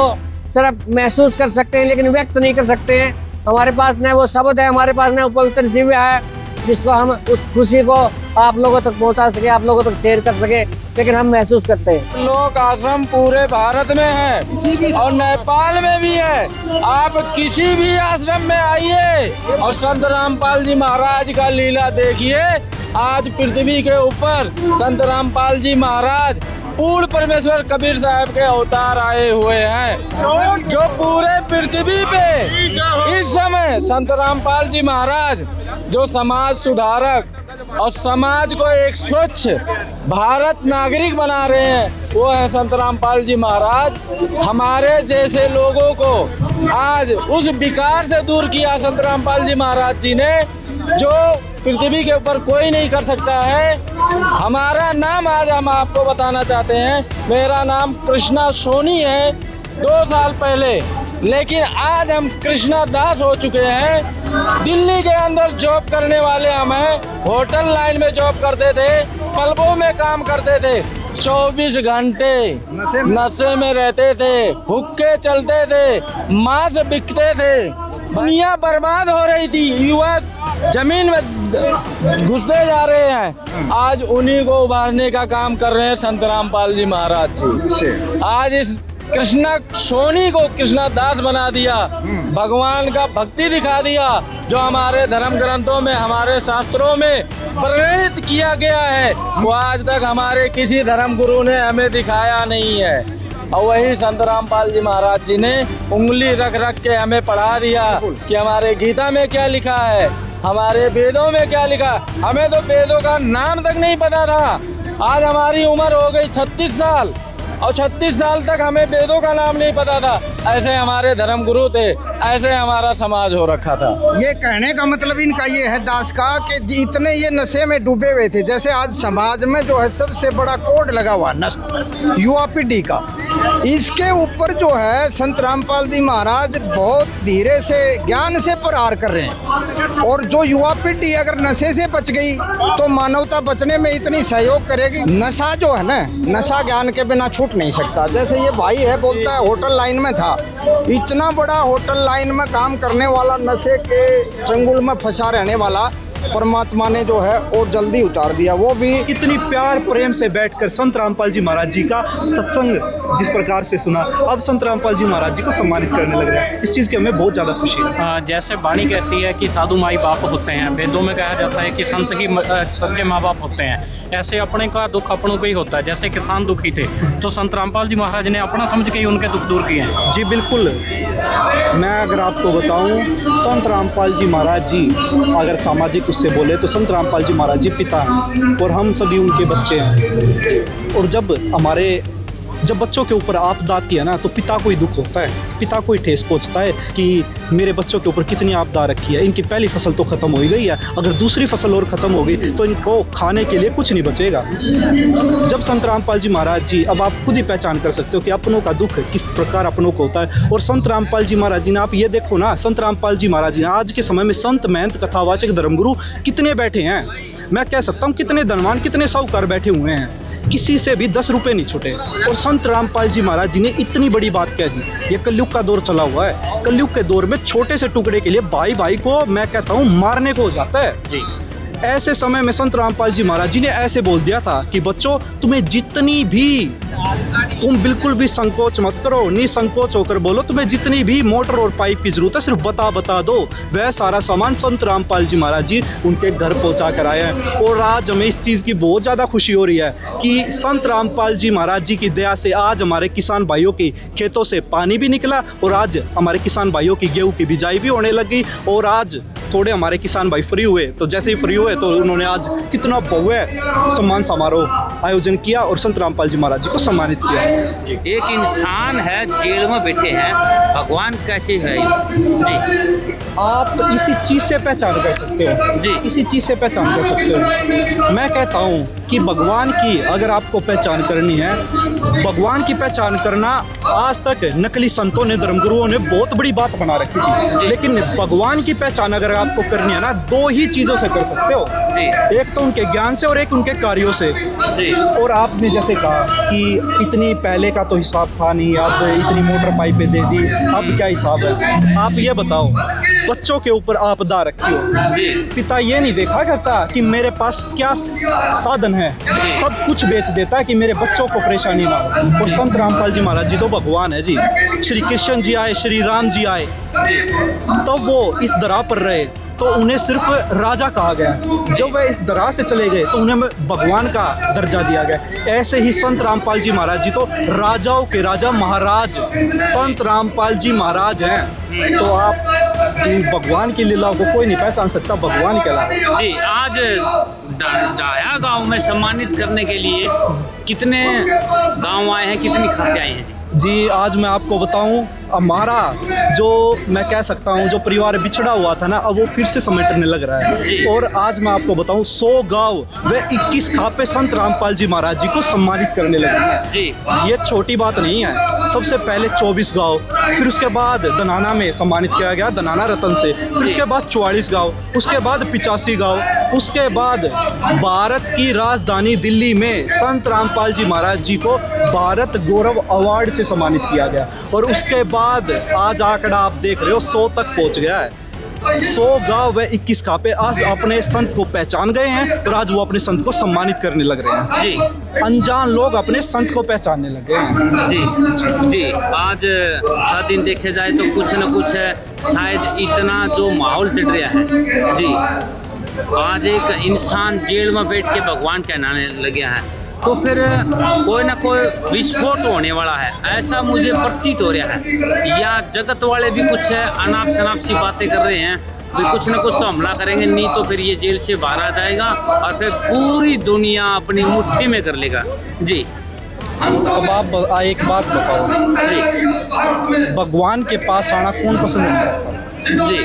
सिर्फ महसूस कर सकते हैं लेकिन व्यक्त नहीं कर सकते हैं। हमारे पास न वो शब्द है, हमारे पास न वो पवित्र दिव्य है जिसको हम उस खुशी को आप लोगों तक पहुंचा सके, आप लोगों तक शेयर कर सके, लेकिन हम महसूस करते हैं। लोक आश्रम पूरे भारत में है और नेपाल में भी है। आप किसी भी आश्रम में आइए और संत रामपाल जी महाराज का लीला देखिए। आज पृथ्वी के ऊपर संत रामपाल जी महाराज पूर्ण परमेश्वर कबीर साहब के अवतार आए हुए हैं, जो पूरे पृथ्वी पे इस समय संत रामपाल जी महाराज जो समाज सुधारक और समाज को एक स्वच्छ भारत नागरिक बना रहे हैं, वो है संत रामपाल जी महाराज। हमारे जैसे लोगों को आज उस विकार से दूर किया संत रामपाल जी महाराज जी ने, जो पृथ्वी के ऊपर कोई नहीं कर सकता है। हमारा नाम आज हम आपको बताना चाहते हैं। मेरा नाम कृष्णा सोनी है 2 साल पहले, लेकिन आज हम कृष्णा दास हो चुके हैं। दिल्ली के अंदर जॉब करने वाले हम हैं। होटल लाइन में जॉब करते थे, क्लबों में काम करते थे, 24 घंटे नशे में रहते थे, हुक्के चलते थे, मांस बिकते थे, दुनिया बर्बाद हो रही थी, युवा जमीन में घुसते जा रहे हैं। आज उन्हीं को उभारने का काम कर रहे हैं संत रामपाल जी महाराज जी। आज इस कृष्णा सोनी को कृष्णा दास बना दिया, भगवान का भक्ति दिखा दिया, जो हमारे धर्म ग्रंथों में, हमारे शास्त्रों में प्रेरित किया गया है, वो आज तक हमारे किसी धर्म गुरु ने हमें दिखाया नहीं है। और वही संत रामपाल जी महाराज जी ने उंगली रख रख के हमें पढ़ा दिया कि हमारे गीता में क्या लिखा है, हमारे वेदों में क्या लिखा। हमें तो वेदों का नाम तक नहीं पता था। आज हमारी उम्र हो गई 36 साल और 36 साल तक हमें वेदों का नाम नहीं पता था। ऐसे हमारे धर्म गुरु थे, ऐसे हमारा समाज हो रखा था। ये कहने का मतलब इनका ये है दास का कि इतने ये नशे में डूबे हुए थे। जैसे आज समाज में जो है सबसे बड़ा कोड लगा हुआ युवा पीढ़ी का, इसके ऊपर जो है संत रामपाल जी महाराज बहुत धीरे से ज्ञान से प्रहार कर रहे हैं। और जो युवा पीढ़ी अगर नशे से बच गई तो मानवता बचने में इतनी सहयोग करेगी। नशा जो है ना, नशा ज्ञान के बिना छूट नहीं सकता। जैसे ये भाई है बोलता है होटल लाइन में था, इतना बड़ा होटल लाइन में काम करने वाला, नशे के चंगुल में फंसा रहने वाला, परमात्मा ने जो है और जल्दी उतार दिया। वो भी इतनी प्यार प्रेम से बैठकर संत रामपाल जी महाराज जी का सत्संग जिस प्रकार से सुना, अब संत रामपाल जी महाराज जी को सम्मानित करने लग रहे हैं। इस चीज़ की हमें बहुत ज़्यादा खुशी है। जैसे वाणी कहती है कि साधु माई बाप होते हैं, वेदों में कहा जाता है कि संत ही सच्चे माँ बाप होते हैं। ऐसे अपने का दुख अपनों को ही होता है। जैसे किसान दुखी थे तो संत रामपाल जी महाराज ने अपना समझ के ही उनके दुख दूर किए हैं। जी बिल्कुल। मैं अगर आपको बताऊं, संत रामपाल जी महाराज जी अगर सामाजिक उससे बोले तो संत रामपाल जी महाराज जी पिता हैं और हम सभी उनके बच्चे हैं। और जब बच्चों के ऊपर आपदा आती है ना, तो पिता को ही दुख होता है, पिता को ही ठेस पहुंचता है कि मेरे बच्चों के ऊपर कितनी आपदा रखी है। इनकी पहली फसल तो ख़त्म हो ही गई है, अगर दूसरी फसल और ख़त्म हो गई तो इनको खाने के लिए कुछ नहीं बचेगा। जब संत रामपाल जी महाराज जी, अब आप खुद ही पहचान कर सकते हो कि अपनों का दुख किस प्रकार अपनों को होता है। और संत रामपाल जी महाराज जी ने, आप ये देखो ना, संत रामपाल जी महाराज जी ने आज के समय में संत महंत कथावाचक धर्मगुरु कितने बैठे हैं। मैं कह सकता हूँ कितने धनवान, कितने साहूकार बैठे हुए हैं। किसी से भी 10 रुपए नहीं छूटे। और संत रामपाल जी महाराज जी ने इतनी बड़ी बात कह दी। ये कलयुग का दौर चला हुआ है, कलयुग के दौर में छोटे से टुकड़े के लिए भाई भाई को मैं कहता हूँ मारने को हो जाता है जी। ऐसे समय में संत रामपाल जी महाराज जी ने ऐसे बोल दिया था कि बच्चों तुम्हें जितनी भी, तुम बिल्कुल भी संकोच मत करो, निसंकोच होकर बोलो, तुम्हें जितनी भी मोटर और पाइप की जरूरत है सिर्फ बता दो। वह सारा सामान संत रामपाल जी महाराज जी उनके घर पहुंचा कर आए हैं। और आज हमें इस चीज़ की बहुत ज़्यादा खुशी हो रही है कि संत रामपाल जी महाराज जी की दया से आज हमारे किसान भाइयों के खेतों से पानी भी निकला और आज हमारे किसान भाइयों की गेहूँ की बिजाई भी होने लगी। और आज थोड़े हमारे किसान भाई फ्री हुए, तो जैसे ही फ्री हुए तो उन्होंने आज कितना भव्य सम्मान समारोह आयोजन किया और संत रामपाल जी महाराज जी को सम्मानित किया। एक इंसान है, जेल में बैठे हैं, भगवान कैसे है जी? आप इसी चीज़ से पहचान कर सकते हो जी, इसी चीज़ से पहचान कर सकते हो। मैं कहता हूँ कि भगवान की अगर आपको पहचान करनी है, भगवान की पहचान करना आज तक नकली संतों ने, धर्मगुरुओं ने बहुत बड़ी बात बना रखी थी, लेकिन भगवान की पहचान अगर आपको करनी है ना, दो ही चीज़ों से कर सकते हो, एक तो उनके ज्ञान से और एक उनके कार्यों से। और आपने जैसे कहा कि इतनी पहले का तो हिसाब था नहीं, अब इतनी मोटर पाइपें दे दी, अब क्या हिसाब है? आप ये बताओ, बच्चों के ऊपर आपदा रखी हो, पिता ये नहीं देखा करता कि मेरे पास क्या साधन है, सब कुछ बेच देता है कि मेरे बच्चों को परेशानी ना हो। और संत रामपाल जी महाराज जी तो भगवान है जी। श्री कृष्ण जी आए, श्री राम जी आए, तो वो इस दरा पर रहे तो उन्हें सिर्फ राजा कहा गया। जब वह इस दरा से चले गए तो उन्हें भगवान का दर्जा दिया गया। ऐसे ही संत रामपाल जी महाराज जी तो राजाओं के राजा महाराज संत रामपाल जी महाराज हैं। तो आप जी भगवान की लीलाओं को कोई नहीं पहचान सकता भगवान के अलावा जी। आज डाया गांव में सम्मानित करने के लिए कितने गांव आए हैं, कितनी खाते आए हैं जी? आज मैं आपको बताऊं, हमारा जो मैं कह सकता हूं जो परिवार बिछड़ा हुआ था ना, अब वो फिर से समेटने लग रहा है। और आज मैं आपको बताऊं 100 गांव व 21 खापे संत रामपाल जी महाराज जी को सम्मानित करने लगे हैं जी। ये छोटी बात नहीं है। सबसे पहले 24 गांव, फिर उसके बाद दनाना में सम्मानित किया गया, दनाना रतन से, फिर उसके बाद 44 गाँव, उसके बाद 85 गाँव, उसके बाद भारत की राजधानी दिल्ली में संत रामपाल जी महाराज जी को भारत गौरव अवार्ड से सम्मानित किया गया। और उसके बाद आज आंकड़ा आप देख रहे हो 100 तक पहुंच गया है। 100 गांव व 21 खापे आज अपने संत को पहचान गए हैं और आज वो अपने संत को सम्मानित करने लग रहे हैं जी। अनजान लोग अपने संत को पहचानने लगे हैं जी जी। आज का दिन देखे जाए तो कुछ न कुछ है, शायद इतना जो माहौल चढ़ रहा है जी। आज एक इंसान जेल में बैठ के भगवान कहलाने लगे हैं, तो फिर कोई ना कोई विस्फोट होने वाला है, ऐसा मुझे प्रतीत हो रहा है। या जगत वाले भी कुछ अनाप शनाप सी बातें कर रहे हैं, भी कुछ ना कुछ तो हमला करेंगे, नहीं तो फिर ये जेल से बाहर आ जाएगा और फिर पूरी दुनिया अपनी मुट्ठी में कर लेगा जी। अब आप एक बात बताओ जी, भगवान के पास आना कौन पसंद नहीं करता जी?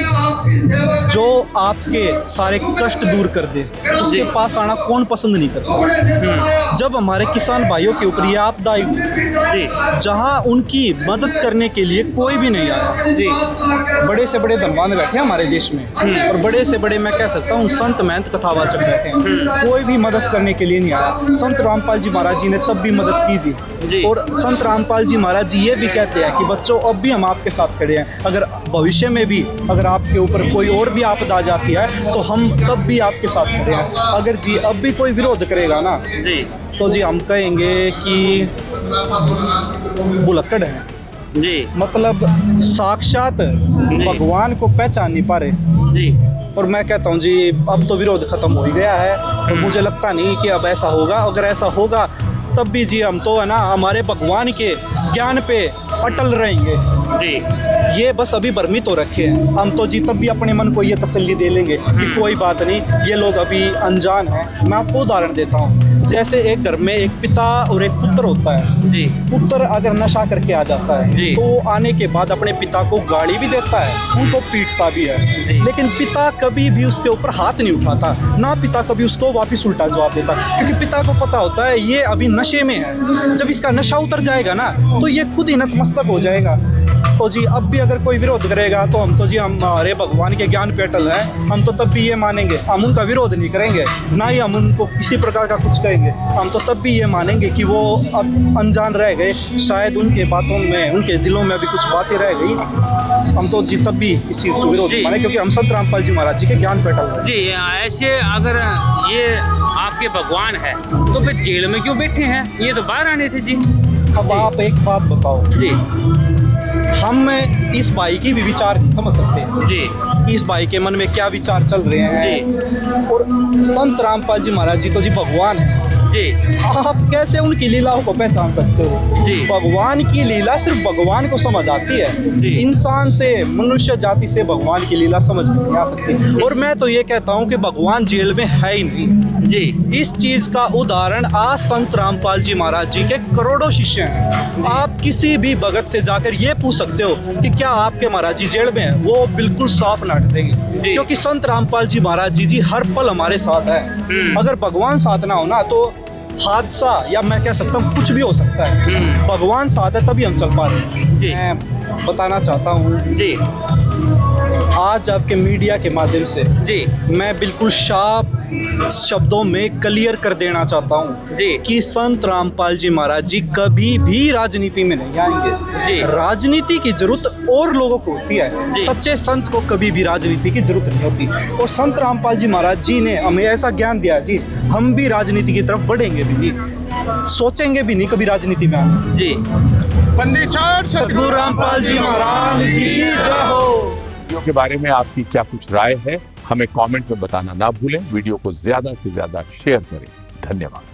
जो आपके सारे कष्ट दूर कर दे उसके पास आना कौन पसंद नहीं करता? जब हमारे किसान भाइयों के ऊपर ये आपदा आई जी, जहां उनकी मदद करने के लिए कोई भी नहीं आया जी। बड़े से बड़े धनवान बैठे हैं हमारे देश में और बड़े से बड़े मैं कह सकता हूँ संत महंत कथावाचक बैठे हैं, कोई भी मदद करने के लिए नहीं आया। संत रामपाल जी महाराज जी ने तब भी मदद की थी। और संत रामपाल जी महाराज जी ये भी कहते हैं कि बच्चों अब भी हम आपके साथ खड़े हैं, अगर भविष्य में भी अगर आपके ऊपर कोई और भी आपदा आ जाती है तो हम तब भी आपके साथ खड़े हैं। अगर जी अब भी कोई विरोध करेगा ना जी, तो जी हम कहेंगे कि बुलक्कड़ है जी, मतलब साक्षात भगवान को पहचान नहीं पा रहे जी। और मैं कहता हूँ जी अब तो विरोध खत्म हो ही गया है और मुझे लगता नहीं कि अब ऐसा होगा। अगर ऐसा होगा तब भी जी हम तो है ना हमारे भगवान के ज्ञान पे अटल रहेंगे जी। ये बस अभी भ्रमित हो रखे हैं हम तो जी, तब भी अपने मन को ये तसल्ली दे लेंगे कि कोई बात नहीं, ये लोग अभी अनजान हैं। मैं आपको उदाहरण देता हूँ, जैसे एक घर में एक पिता और एक पुत्र होता है जी। पुत्र अगर नशा करके आ जाता है तो आने के बाद अपने पिता को गाली भी देता है, उनको पीटता भी है, लेकिन पिता कभी भी उसके ऊपर हाथ नहीं उठाता, ना पिता कभी उसको वापस उल्टा जवाब देता, क्योंकि पिता को पता होता है ये अभी नशे में है। जब इसका नशा उतर जाएगा ना तो ये खुद ही नतमस्तक हो जाएगा। तो जी अब भी अगर कोई विरोध करेगा तो हम तो जी हमारे भगवान के ज्ञान पे अटल हैं, हम तो तब भी ये मानेंगे, हम उनका विरोध नहीं करेंगे, ना ही हम उनको किसी प्रकार का कुछ कहेंगे। हम तो तब भी ये मानेंगे कि वो अब अनजान रह गए, शायद उनके बातों में, उनके दिलों में अभी कुछ बातें रह गई। हम तो जी तब भी इस चीज़ को विरोध माने, क्योंकि हम संत रामपाल जी महाराज जी के ज्ञान पे अटल हैं। जी ऐसे अगर ये आपके भगवान है तो फिर जेल में क्यों बैठे हैं? ये तो बाहर आने थे जी। अब आप एक बात बताओ जी, हम इस भाई की भी विचार समझ सकते हैं जी, इस भाई के मन में क्या विचार चल रहे हैं। और संत रामपाल जी महाराज जी तो जी भगवान है जी, आप कैसे उनकी लीलाओं को पहचान सकते हो? जी, भगवान की लीला सिर्फ भगवान को समझ आती है, इंसान से, मनुष्य जाति से भगवान की लीला समझ में नहीं आ सकती। और मैं तो ये कहता हूँ कि भगवान जेल में है ही नहीं जी। इस चीज का उदाहरण आज संत रामपाल जी महाराज जी के करोड़ों शिष्य हैं। आप किसी भी भगत से जाकर ये पूछ सकते हो कि क्या आपके महाराज जी जेल में है, वो बिल्कुल साफ नाट देंगे, क्योंकि संत रामपाल जी महाराज जी हर पल हमारे साथ है। अगर भगवान साथ ना हो ना तो हादसा, या मैं कह सकता हूँ कुछ भी हो सकता है। भगवान साथ है तभी हम चल पा रहे हैं। मैं बताना चाहता हूँ जी, आज आपके मीडिया के माध्यम से जी, मैं बिल्कुल साफ शब्दों में क्लियर कर देना चाहता हूँ कि संत रामपाल जी महाराज जी कभी भी राजनीति में नहीं आएंगे। राजनीति की जरूरत और लोगों को होती है, सच्चे संत को कभी भी राजनीति की जरूरत नहीं होती। और संत रामपाल जी महाराज जी ने हमें ऐसा ज्ञान दिया जी, हम भी राजनीति की तरफ बढ़ेंगे भी नहीं, सोचेंगे भी नहीं कभी राजनीति में आने जी। पंडित सतगुरु रामपाल जी महाराज जी की जय हो। वीडियो के बारे में आपकी क्या कुछ राय है, हमें कमेंट में बताना ना भूलें। वीडियो को ज्यादा से ज्यादा शेयर करें। धन्यवाद।